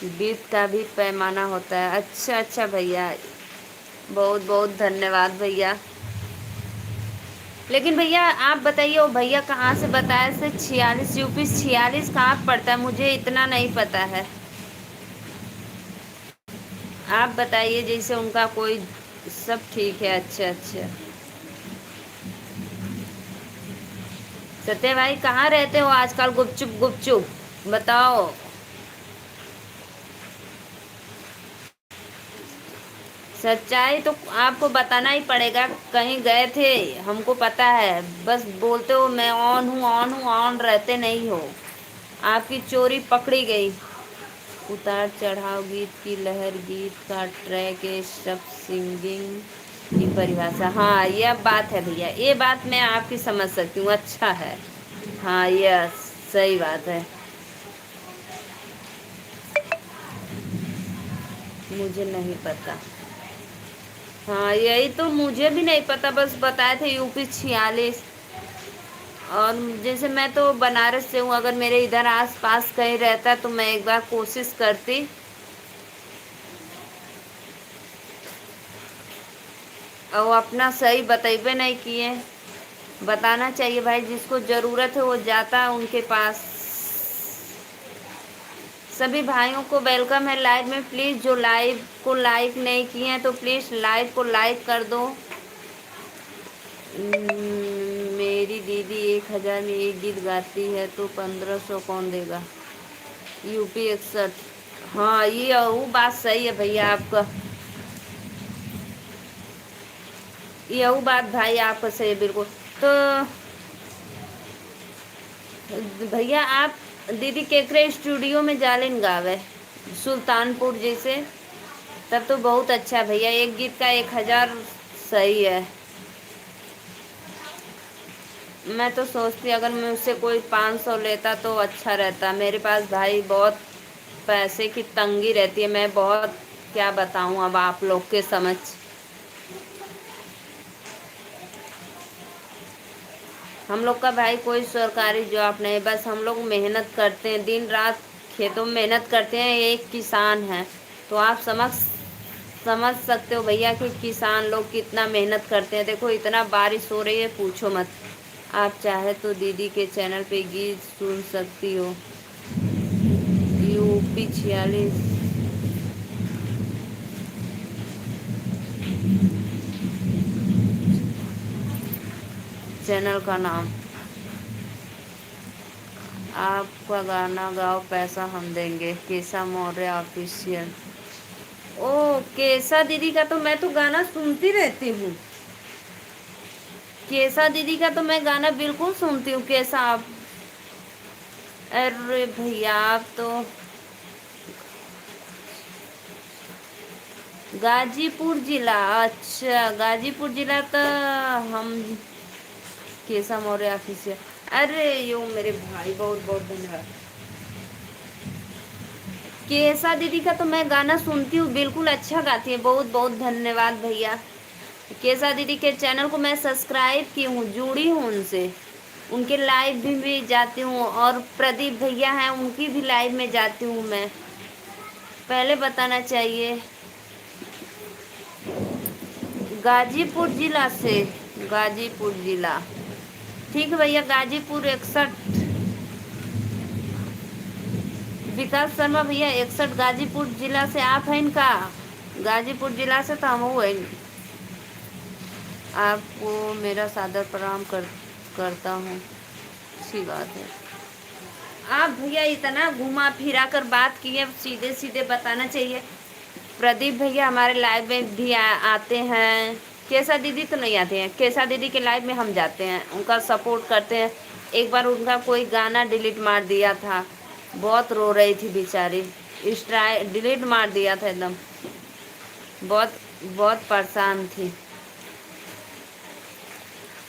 बीत का भी पैमाना होता है। अच्छा अच्छा भैया, बहुत बहुत धन्यवाद भैया। लेकिन भैया आप बताइए, वो भैया कहाँ से बताया से 46 यूपी 46 कहाँ पड़ता है? मुझे इतना नहीं पता है, आप बताइए। जैसे उनका कोई सब ठीक है। अच्छा अच्छा सत्य भाई, कहाँ रहते हो आजकल? गुपचुप गुपचुप बताओ। सच्चाई तो आपको बताना ही पड़ेगा। कहीं गए थे हमको पता है, बस बोलते हो मैं ऑन हूँ ऑन हूँ, ऑन रहते नहीं हो। आपकी चोरी पकड़ी गई। उतार चढ़ाव गीत की लहर, गीत का ट्रैक, ये सब सिंगिंग की परिभाषा। हाँ यह बात है भैया, ये बात मैं आपकी समझ सकती हूँ। अच्छा है, हाँ यस सही बात है। मुझे नहीं पता। हाँ यही तो, मुझे भी नहीं पता, बस बताए थे यूपी 46। और जैसे मैं तो बनारस से हूँ, अगर मेरे इधर आस पास कहीं रहता तो मैं एक बार कोशिश करती। और वो अपना सही बतेबे नहीं किए। बताना चाहिए भाई, जिसको ज़रूरत है वो जाता है उनके पास। सभी भाइयों को वेलकम है लाइव में। प्लीज़ जो लाइव को लाइक नहीं किए हैं तो प्लीज़ लाइव को लाइक कर दो। मेरी दीदी 1000 में एक गीत गाती है तो 1500 कौन देगा? यूपी 61। हाँ ये वो बात सही है भैया आपका, ये वो बात भाई आपका सही है बिल्कुल। तो भैया आप दीदी केकरे स्टूडियो में जालिन गावे सुल्तानपुर जैसे, तब तो बहुत अच्छा भैया। एक गीत का 1000 सही है। मैं तो सोचती अगर मुझसे कोई 500 लेता तो अच्छा रहता। मेरे पास भाई बहुत पैसे की तंगी रहती है। मैं बहुत क्या बताऊं अब आप लोग के समझ। हम लोग का भाई कोई सरकारी जॉब नहीं, बस हम लोग मेहनत करते हैं, दिन रात खेतों में मेहनत करते हैं। एक किसान है तो आप समझ सकते हो भैया कि किसान लोग कितना मेहनत करते हैं। देखो इतना बारिश हो रही है पूछो मत। आप चाहे तो दीदी के चैनल पे गीत सुन सकती हो। यूपी 46। चैनल का नाम। आपका गाना गाओ पैसा हम देंगे, केसा मौर्य ऑफिशियल। ओ केसा दीदी का तो मैं तो गाना सुनती रहती हूँ। केसा दीदी का तो मैं गाना बिल्कुल सुनती हूँ। कैसा आप, अरे भैया आप तो गाजीपुर जिला, अच्छा गाजीपुर जिला तो हम केसा मौर्य ऑफिसियल। अरे यो मेरे भाई बहुत बहुत धन्यवाद। केसा दीदी का तो मैं गाना सुनती हूँ, बिल्कुल अच्छा गाती है, बहुत बहुत धन्यवाद भैया। केसा दीदी के चैनल को मैं सब्सक्राइब की हूँ, जुड़ी हूँ उनसे, उनके लाइव भी जाती हूँ। और प्रदीप भैया हैं उनकी भी लाइव में जाती हूँ मैं, पहले बताना चाहिए। गाजीपुर जिला से, गाजीपुर जिला, ठीक है भैया। गाजीपुर 61, विकास शर्मा भैया 61 गाजीपुर जिला से आप हैं इनका। गाजीपुर जिला से तो हम हुए। आपको मेरा सादर प्रणाम करता हूँ। अच्छी बात है। आप भैया इतना घुमा फिरा कर बात किए, सीधे सीधे बताना चाहिए। प्रदीप भैया हमारे लाइव में भी आते हैं। केसा दीदी तो नहीं आते हैं, केसा दीदी के लाइव में हम जाते हैं, उनका सपोर्ट करते हैं। एक बार उनका कोई गाना डिलीट मार दिया था, बहुत रो रही थी बेचारी, डिलीट मार दिया था एकदम, बहुत बहुत परेशान थी।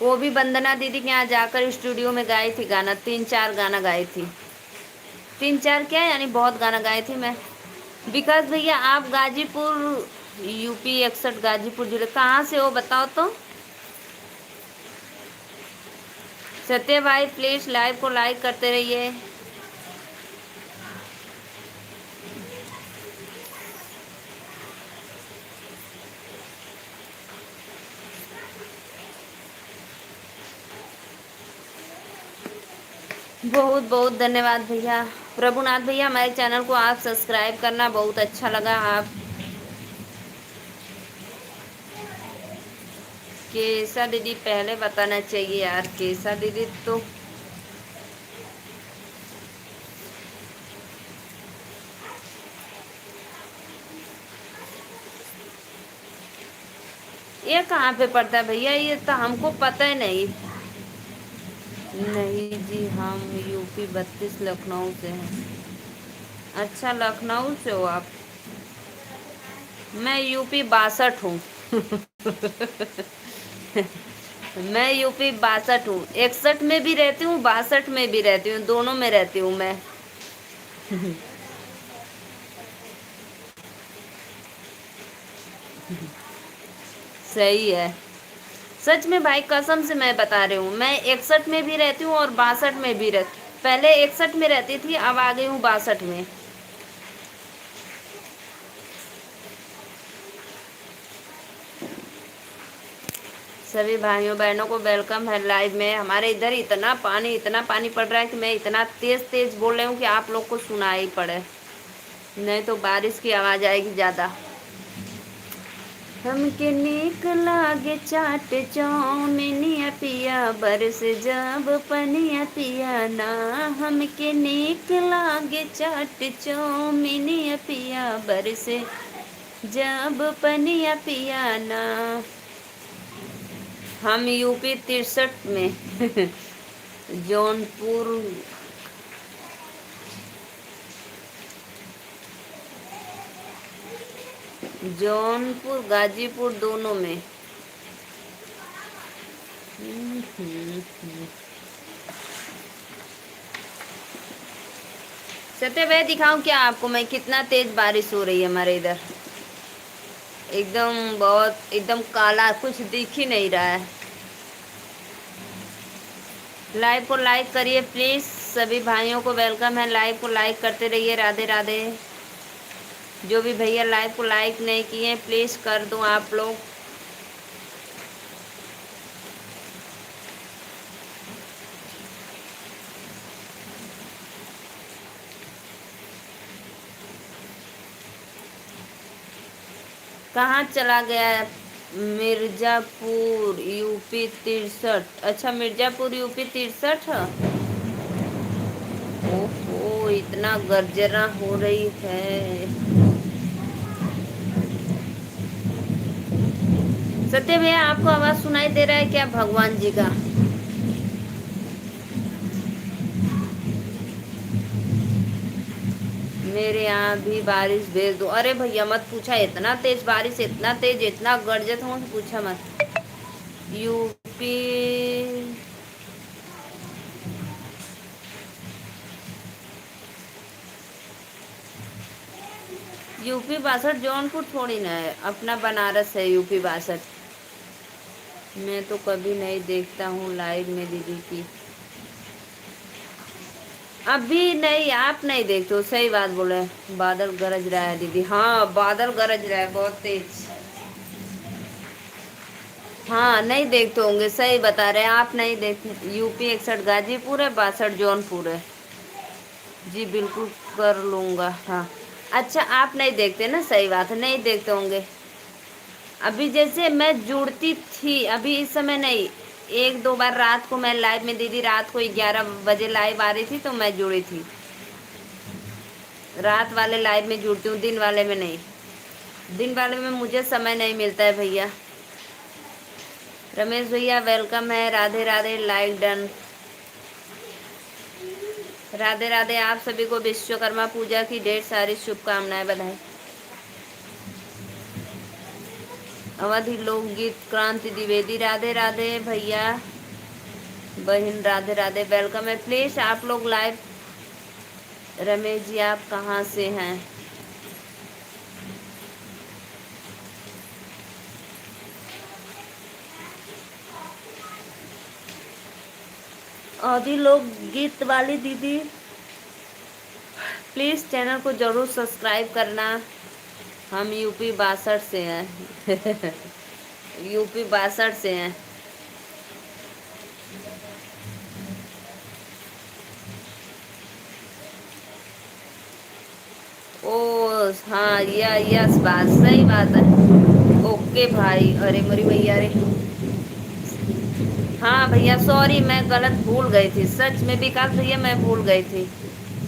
वो भी वंदना दीदी के यहाँ जाकर स्टूडियो में गाई थी गाना, 3-4 गाना गाई थी। 3-4 क्या यानी बहुत गाना गाई थी मैं। विकास भैया आप गाजीपुर यूपी 61 गाजीपुर जिले कहाँ से हो बताओ तो। सत्य भाई प्लीज लाइव को लाइक करते रहिए। बहुत बहुत धन्यवाद भैया। प्रभुनाथ भैया हमारे चैनल को आप सब्सक्राइब करना, बहुत अच्छा लगा। आप केसा दीदी पहले बताना चाहिए यार, केसा दीदी तो ये कहाँ पे पड़ता है भैया, ये तो हमको पता ही नहीं। नहीं जी हम यूपी 32 लखनऊ से हैं। अच्छा लखनऊ से हो आप। मैं यूपी 62 हूँ। मैं यूपी 62 हूँ, 61 में भी रहती हूँ, 62 में भी रहती हूँ, दोनों में रहती हूँ मैं। सही है, सच में भाई कसम से मैं बता रही हूँ, मैं 61 में भी रहती हूँ और 62 में भी रहती। पहले 61 में रहती थी, अब आ गई हूँ 62 में। सभी भाइयों बहनों को वेलकम है लाइव में। हमारे इधर इतना पानी पड़ रहा है कि मैं इतना तेज तेज बोल रही हूँ कि आप लोग को सुनाई पड़े, नहीं तो बारिश की आवाज़ आएगी ज़्यादा। हमके नीक लागे चाट चौमिनिया पिया, बरस जब पनिया पिया ना। हमके नीक लागे चाट चौमिनिया पिया, बरस जब पनिया पिया ना। हम यूपी 63 में जौनपुर, जौनपुर गाजीपुर दोनों में। सत्य भाई दिखाऊं क्या आपको मैं, कितना तेज बारिश हो रही है हमारे इधर, एकदम बहुत एकदम काला, कुछ दिख ही नहीं रहा है। लाइव को लाइक करिए प्लीज, सभी भाइयों को वेलकम है, लाइव को लाइक करते रहिए। राधे राधे। जो भी भैया लाइव को लाइक नहीं किए प्लीज कर दो आप लोग। कहाँ चला गया है मिर्ज़ापुर यूपी 63। अच्छा, मिर्ज़ापुर यूपी 63 है। ओहो, इतना गर्जना हो रही है। सत्य भैया, आपको आवाज सुनाई दे रहा है क्या भगवान जी का? मेरे यहाँ भी बारिश भेज दो। अरे भैया मत पूछा, इतना तेज बारिश, इतना तेज, इतना गर्जत हूँ, पूछा मत। यूपी यूपी 62 जौनपुर थोड़ी ना है, अपना बनारस है यूपी 62। मैं तो कभी नहीं देखता हूँ लाइव में दीदी की। अभी नहीं, आप नहीं देखते हो, सही बात बोले। बादल गरज रहा है दीदी, हाँ बादल गरज रहा है बहुत तेज। हाँ नहीं देखते होंगे, सही बता रहे हैं आप, नहीं देखते। यूपी 61 गाजीपुर है, 62 जौनपुर है। जी बिल्कुल कर लूँगा, हाँ। अच्छा, आप नहीं देखते ना, सही बात है, नहीं देखते होंगे। अभी जैसे मैं जुड़ती थी, अभी इस समय नहीं। एक दो बार रात को मैं लाइव में, दीदी रात को 11 बजे लाइव आ रही थी तो मैं जुड़ी थी। रात वाले लाइव में जुड़ती हूँ, दिन वाले में नहीं। दिन वाले में मुझे समय नहीं मिलता है भैया। रमेश भैया वेलकम है, राधे राधे, लाइक डन। राधे राधे, आप सभी को विश्वकर्मा पूजा की ढेर सारी शुभकामनाएं, बधाई। अवधि लोकगीत क्रांति द्विवेदी, राधे राधे भैया बहन, राधे राधे, वेलकम है। प्लीज आप लोग लाइव। रमेश जी आप कहाँ से हैं? अवधि लोकगीत वाली दीदी प्लीज चैनल को जरूर सब्सक्राइब करना। हम यूपी 62 से हैं। यूपी 62 से हैं। ओ हाँ, यस, बात सही बात है। ओके भाई, अरे मरी भैया रे। हाँ भैया सॉरी, मैं गलत भूल गई थी, सच में विकास भैया मैं भूल गई थी।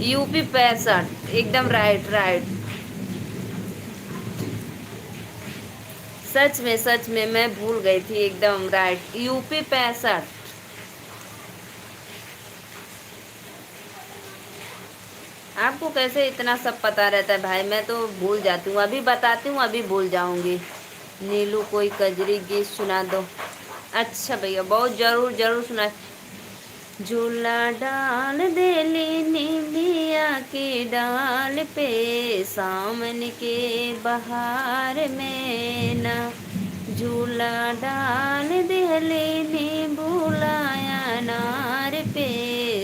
यूपी 65, एकदम राइट राइट। सच में मैं भूल गई थी, एकदम राइट, यूपी 65। आपको कैसे इतना सब पता रहता है भाई? मैं तो भूल जाती हूँ, अभी बताती हूँ, अभी भूल जाऊंगी। नीलू कोई कजरी गीत सुना दो। अच्छा भैया, बहुत जरूर जरूर सुना। झूला डाल देली नीलिया की डाल पे, सावन के बहार में ना। झूला डाल देली नी बुलाया नार पे,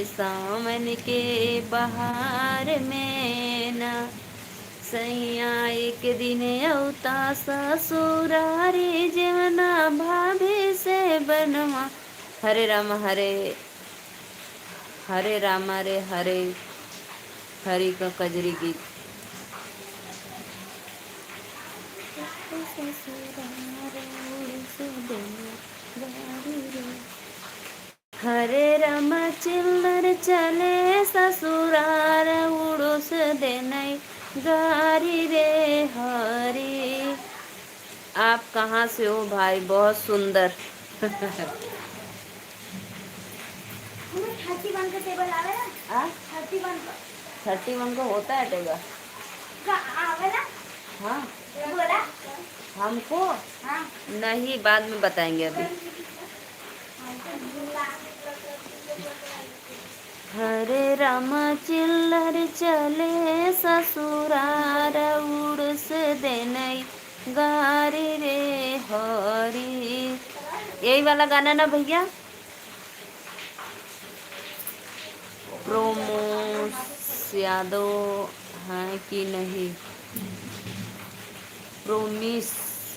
सावन के बहार में ना। सैया एक दिन औता ससुरारी, जवना भाभी से बनवा। हरे राम हरे हरे राम रे हरे हरि का कजरी गीत। हरे राम चिल्लर चले ससुरार, उड़ोस देने गारी रे हरी। आप कहाँ से हो भाई? बहुत सुंदर। 31 का टेबल आवेला? 31 का, 31 का होता है टेबल का आवेला? हाँ बोला हमको। हाँ नहीं, बाद में बताएंगे अभी। हरे राम चिल्लर चले ससुरार, उड़स देने गारी रे हरी। यही वाला गाना ना भैया? प्रोमोस यादव है कि नहीं? प्रोमिस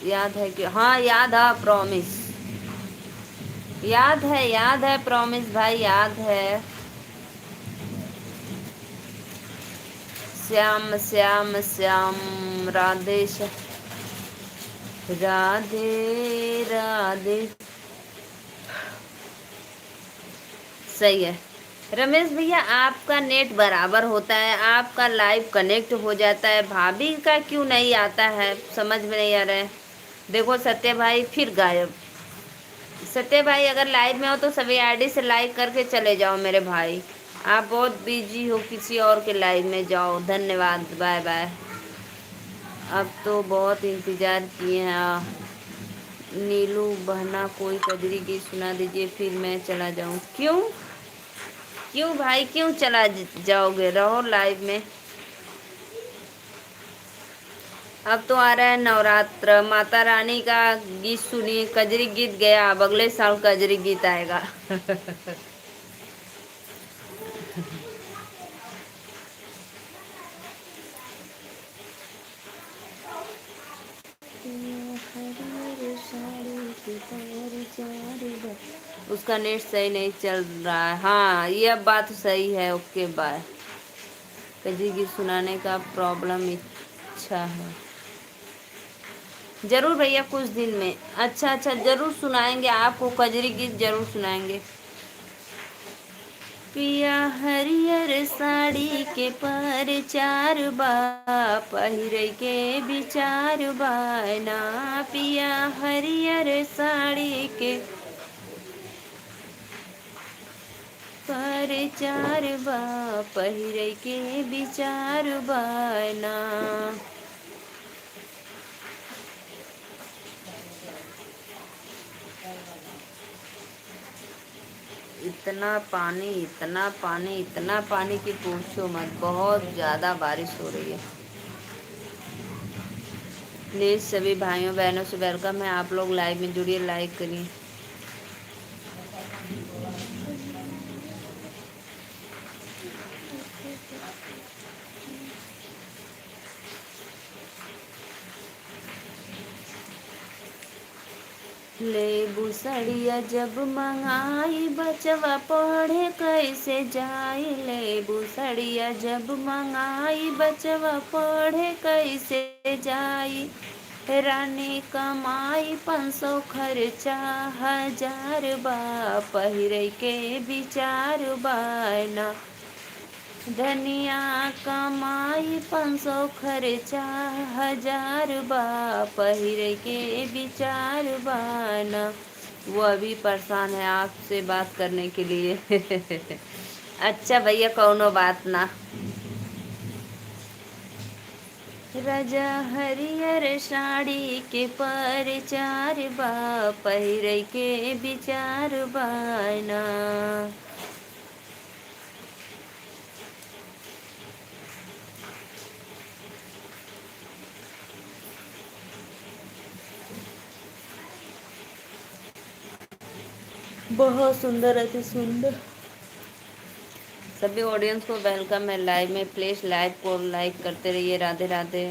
याद है कि? हाँ याद है, प्रॉमिस याद है प्रॉमिस भाई, याद है। श्याम श्याम श्याम, राधेश। राधे राधे। सही है। रमेश भैया आपका नेट बराबर होता है, आपका लाइव कनेक्ट हो जाता है, भाभी का क्यों नहीं आता है, समझ में नहीं आ रहा है। देखो सत्य भाई फिर गायब। सत्य भाई अगर लाइव में हो तो सभी आईडी से लाइक करके चले जाओ मेरे भाई। आप बहुत बिजी हो, किसी और के लाइव में जाओ। धन्यवाद, बाय बाय। अब तो बहुत इंतज़ार किए हैं। नीलू बहना कोई कजरी गीत सुना दीजिए, फिर मैं चला जाऊं। क्यों क्यों भाई, क्यों चला जाओगे, रहो लाइव में। अब तो आ रहा है नवरात्र, माता रानी का गीत सुनिए। कजरी गीत गया, अब अगले साल कजरी गीत आएगा। उसका नेट सही नहीं चल रहा है। हाँ ये अब बात सही है। Okay bye. कजरी गीत सुनाने का प्रॉब्लम इच्छा है। जरूर भैया कुछ दिन में। अच्छा अच्छा, जरूर सुनाएंगे आपको, कजरी गीत जरूर सुनाएंगे। पिया हरियर साड़ी के पर चार बा, पहिरे के विचार बाना। पिया हरियर साड़ी के पर चार बा, पहिरे के विचार बाना। इतना पानी इतना पानी इतना पानी कि पूछो मत, बहुत ज़्यादा बारिश हो रही है। प्लीज़ सभी भाइयों बहनों से वेलकम है, आप लोग लाइव में जुड़िए, लाइक करिए। लेबू सड़िया जब मंगाई, बचवा पढ़े कैसे जाई। लेबू सड़िया जब मंगाई, बचवा पढ़े कैसे जाई। रानी कमाई 500 खर्चा 1000 बा, पहिरे के विचार बाना। धनिया कमाई 500 खर्चा 1000 बा, पहिरे के विचार बाना। वो अभी परेशान है आपसे बात करने के लिए। अच्छा भैया कौनो बात ना। राजा हरियर साड़ी के पर चार बा, पहिरे के विचार बाना। बहुत सुंदर, अति सुंदर। सभी ऑडियंस को वेलकम है लाइव में। प्लीज़ लाइव को लाइक करते रहिए। राधे राधे।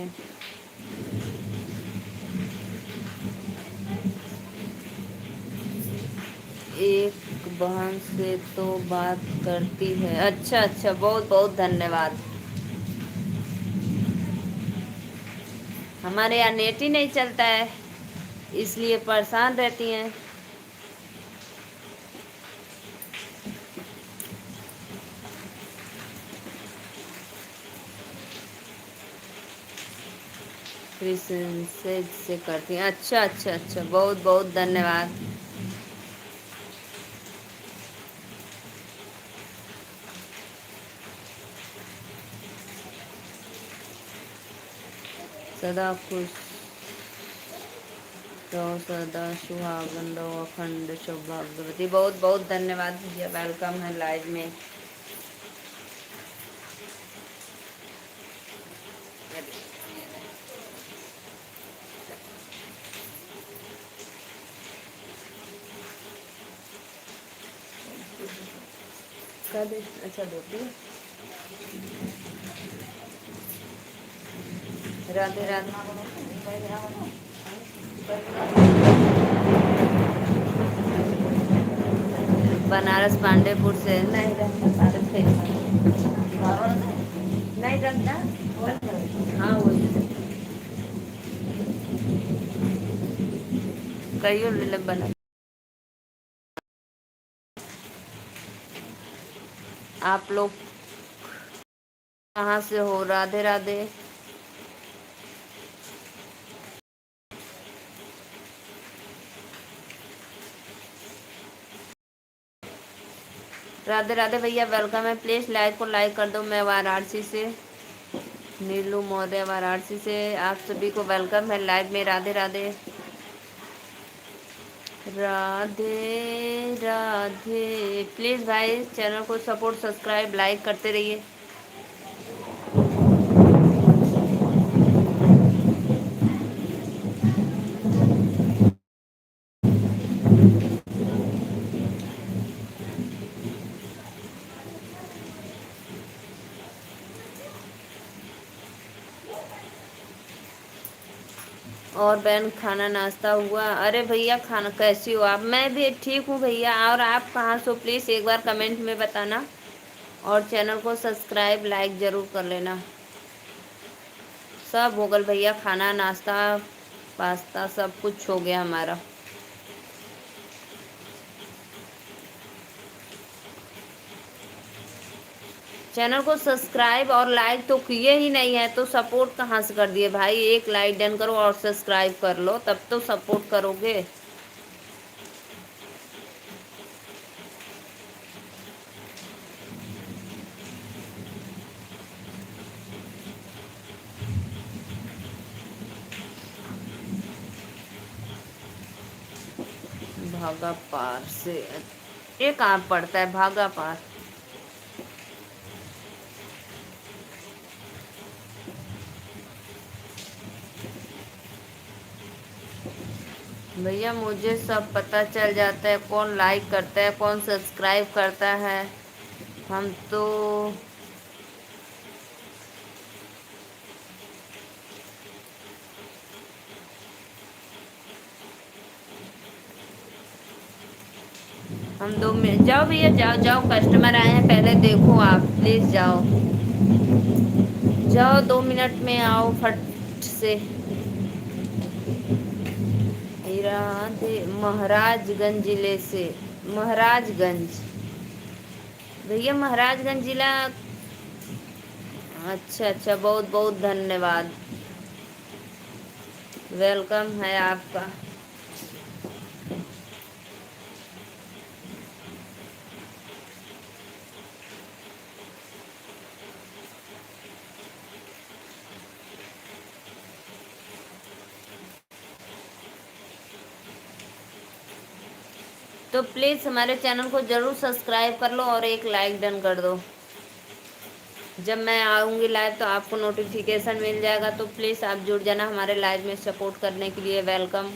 एक बहन से तो बात करती है। अच्छा अच्छा, बहुत बहुत धन्यवाद। हमारे यहाँ नेट ही नहीं चलता है, इसलिए परेशान रहती हैं। प्रिंसेस से करती हैं। अच्छा अच्छा अच्छा, बहुत बहुत धन्यवाद। सदा खुश रहो, सदा सुहागन रहो, अखंड सौभाग्यवती। बहुत बहुत धन्यवाद भैया, वेलकम है लाइव में। अच्छा धोती। राधे राधे। बनारस पांडेपुर से। नहीं रखता, नहीं रखता। हाँ वो कहियो ले बना। आप लोग कहाँ से हो? राधे राधे। राधे राधे भैया, वेलकम है। प्लीज लाइक को लाइक कर दो। मैं वाराणसी से, नीलू महोदय वाराणसी से, आप सभी को वेलकम है लाइव में। राधे राधे। राधे राधे। प्लीज भाई चैनल को सपोर्ट, सब्सक्राइब, लाइक करते रहिए। और बहन खाना नाश्ता हुआ? अरे भैया खाना कैसी हो आप? मैं भी ठीक हूँ भैया। और आप कहाँ से हो? प्लीज़ एक बार कमेंट में बताना, और चैनल को सब्सक्राइब लाइक ज़रूर कर लेना। सब हो गल भैया, खाना नाश्ता पास्ता सब कुछ हो गया हमारा। चैनल को सब्सक्राइब और लाइक तो किए ही नहीं है, तो सपोर्ट कहाँ से कर दिए भाई? एक लाइक डन करो और सब्सक्राइब कर लो, तब तो सपोर्ट करोगे। भागा पार से ये कहाँ पड़ता है? भागा पार भैया मुझे सब पता चल जाता है, कौन लाइक करता है, कौन सब्सक्राइब करता है। हम तो हम 2 मिनट। जाओ भैया, जाओ जाओ, कस्टमर आए हैं, पहले देखो आप, प्लीज जाओ जाओ, 2 मिनट में आओ फट से। राधे, महाराजगंज जिले से। महाराजगंज भैया, महाराजगंज जिला। अच्छा अच्छा, बहुत बहुत धन्यवाद, वेलकम है आपका। तो प्लीज़ हमारे चैनल को ज़रूर सब्सक्राइब कर लो और एक लाइक डन कर दो। जब मैं आऊँगी लाइव तो आपको नोटिफिकेशन मिल जाएगा, तो प्लीज़ आप जुड़ जाना हमारे लाइव में सपोर्ट करने के लिए। वेलकम।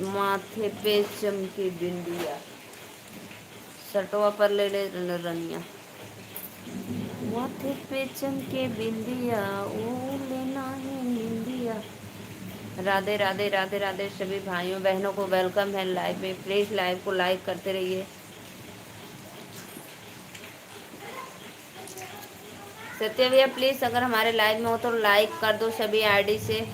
माथे पे चमकी बिंदिया, सटवा पर ले ले रनिया। माथे पे चमके बिंदिया, ओ लेना है निंदिया। राधे राधे राधे राधे सभी भाइयों बहनों को वेलकम है लाइव में। प्लीज़ लाइव को लाइक करते रहिए। सत्य भैया प्लीज़ अगर हमारे लाइव में हो तो लाइक कर दो सभी आईडी से।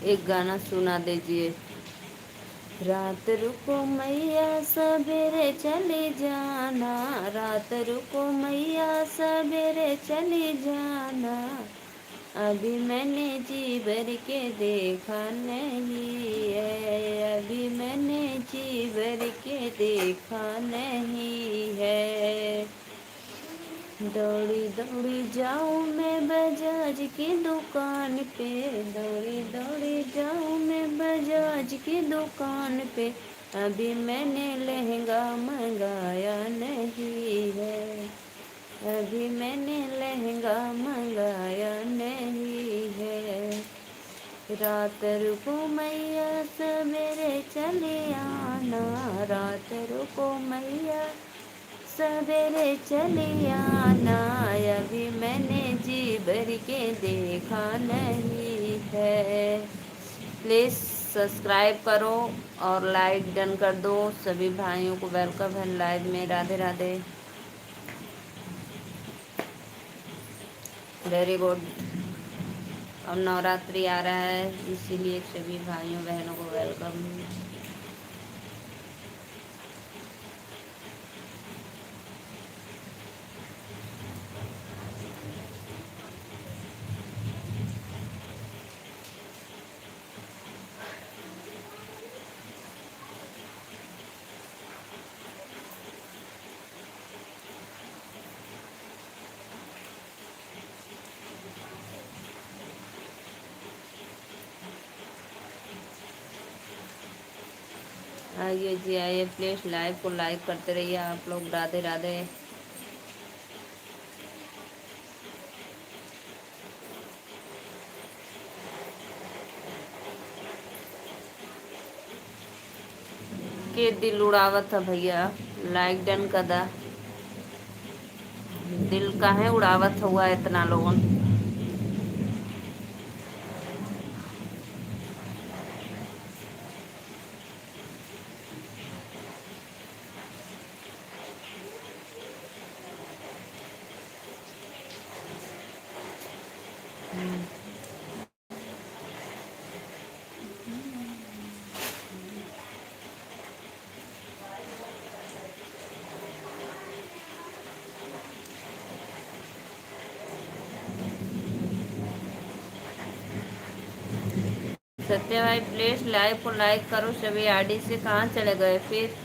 एक गाना सुना दीजिए। रात रुको मैया सवेरे चले जाना, रात रुको मैया सवेरे चले जाना, अभी मैंने जी भर के देखा नहीं है, अभी मैंने जी भर के देखा नहीं है। दौड़ी दौड़ी जाऊँ मैं बजाज की दुकान पे, दौड़ी दौड़ी जाऊँ मैं बजाज की दुकान पे, अभी मैंने लहंगा मंगाया नहीं है, अभी मैंने लहंगा मंगाया नहीं है। रात रुको मैया सवेरे चले आना, रात रुको मैया सवेरे चली आना, अभी मैंने जी भर के देखा नहीं है। प्लीज़ सब्सक्राइब करो और लाइक डन कर दो। सभी भाइयों को वेलकम है लाइव में। राधे राधे। Very good. अब नवरात्रि आ रहा है, इसीलिए सभी भाइयों बहनों को वेलकम। आइए जी आइए, प्लीज़ लाइव को लाइक करते रहिए आप लोग। राधे राधे। के दिल उड़ावत था भैया, लाइक डन कदा। दिल काहे उड़ावत हुआ इतना लोगन। सत्य भाई प्लीज लाइव को लाइक करो। सभी आईडी से कहाँ चले गए फिर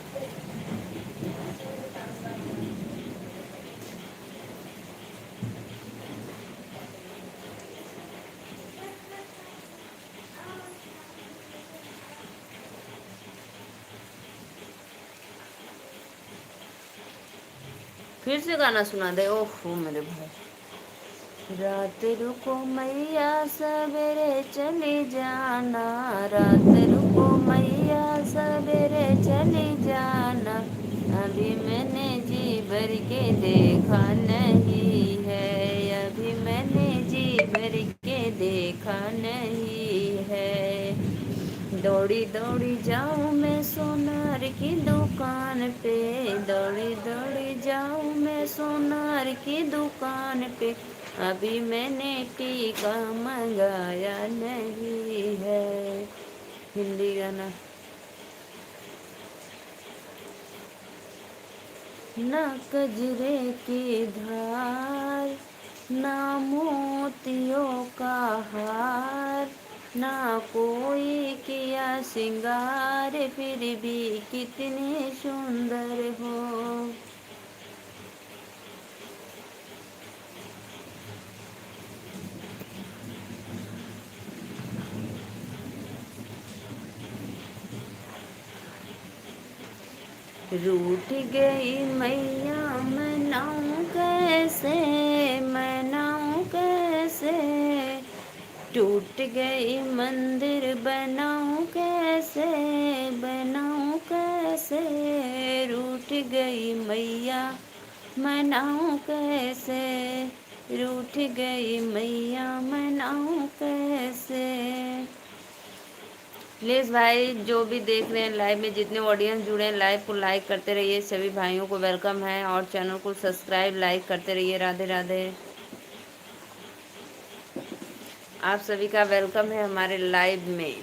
से गाना सुना दे। ओहो मेरे भाई। रात रुको मैया सवेरे चली जाना, रात रुको मैया सवेरे चली जाना, अभी मैंने जी भर के देखा नहीं है, अभी मैंने जी भर के देखा नहीं है। दौड़ी दौड़ी जाऊँ मैं सोनार की दुकान पे, दौड़ी दौड़ी जाऊँ मैं सोनार की दुकान पे, अभी मैंने टीका मंगाया नहीं है। हिंदी गाना। ना कजरे की धार, ना मोतियों का हार, ना कोई किया श्रृंगार, फिर भी कितने सुंदर हो। रूठ गई मैया मनाऊं कैसे, मनाऊं कैसे, टूट गई मंदिर बनाऊं कैसे, बनाऊं कैसे, रूठ गई मैया मनाऊं कैसे, रूठ गई मैया मनाऊं कैसे। प्लीज़ भाई जो भी देख रहे हैं लाइव में, जितने ऑडियंस जुड़े हैं, लाइव को लाइक करते रहिए। सभी भाइयों को वेलकम है और चैनल को सब्सक्राइब लाइक करते रहिए। राधे राधे। आप सभी का वेलकम है हमारे लाइव में।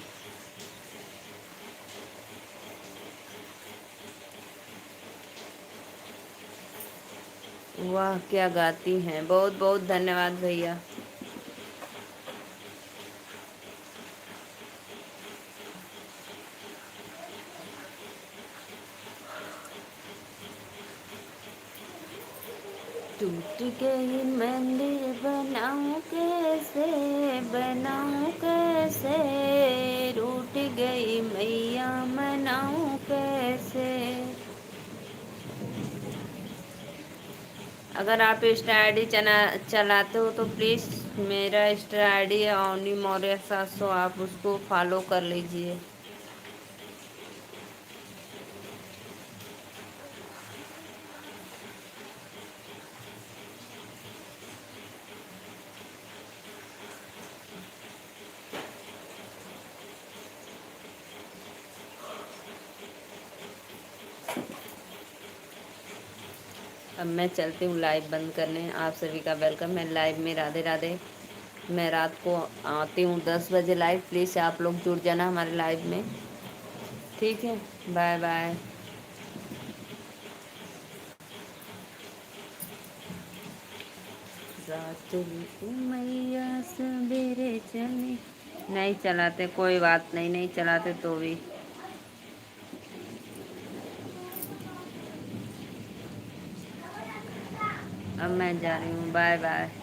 वाह क्या गाती हैं, बहुत बहुत धन्यवाद भैया। टूट गई मंदिर बनाऊं कैसे, रूठ गई मैया मनाऊं कैसे। अगर आप इंस्टा आई डी चलाते हो तो प्लीज़ मेरा इंस्टा आई डी है अवनी मौर्य 700, आप उसको फॉलो कर लीजिए। अब मैं चलती हूँ लाइव बंद करने। आप सभी का वेलकम है लाइव में। राधे राधे। मैं रात को आती हूँ 10 बजे लाइव, प्लीज़ आप लोग जुड़ जाना हमारे लाइव में, ठीक है। Bye bye. रात मैया सवेरे चले, नहीं चलाते कोई बात नहीं, नहीं चलाते तो भी। अब मैं जा रही हूँ, बाय बाय।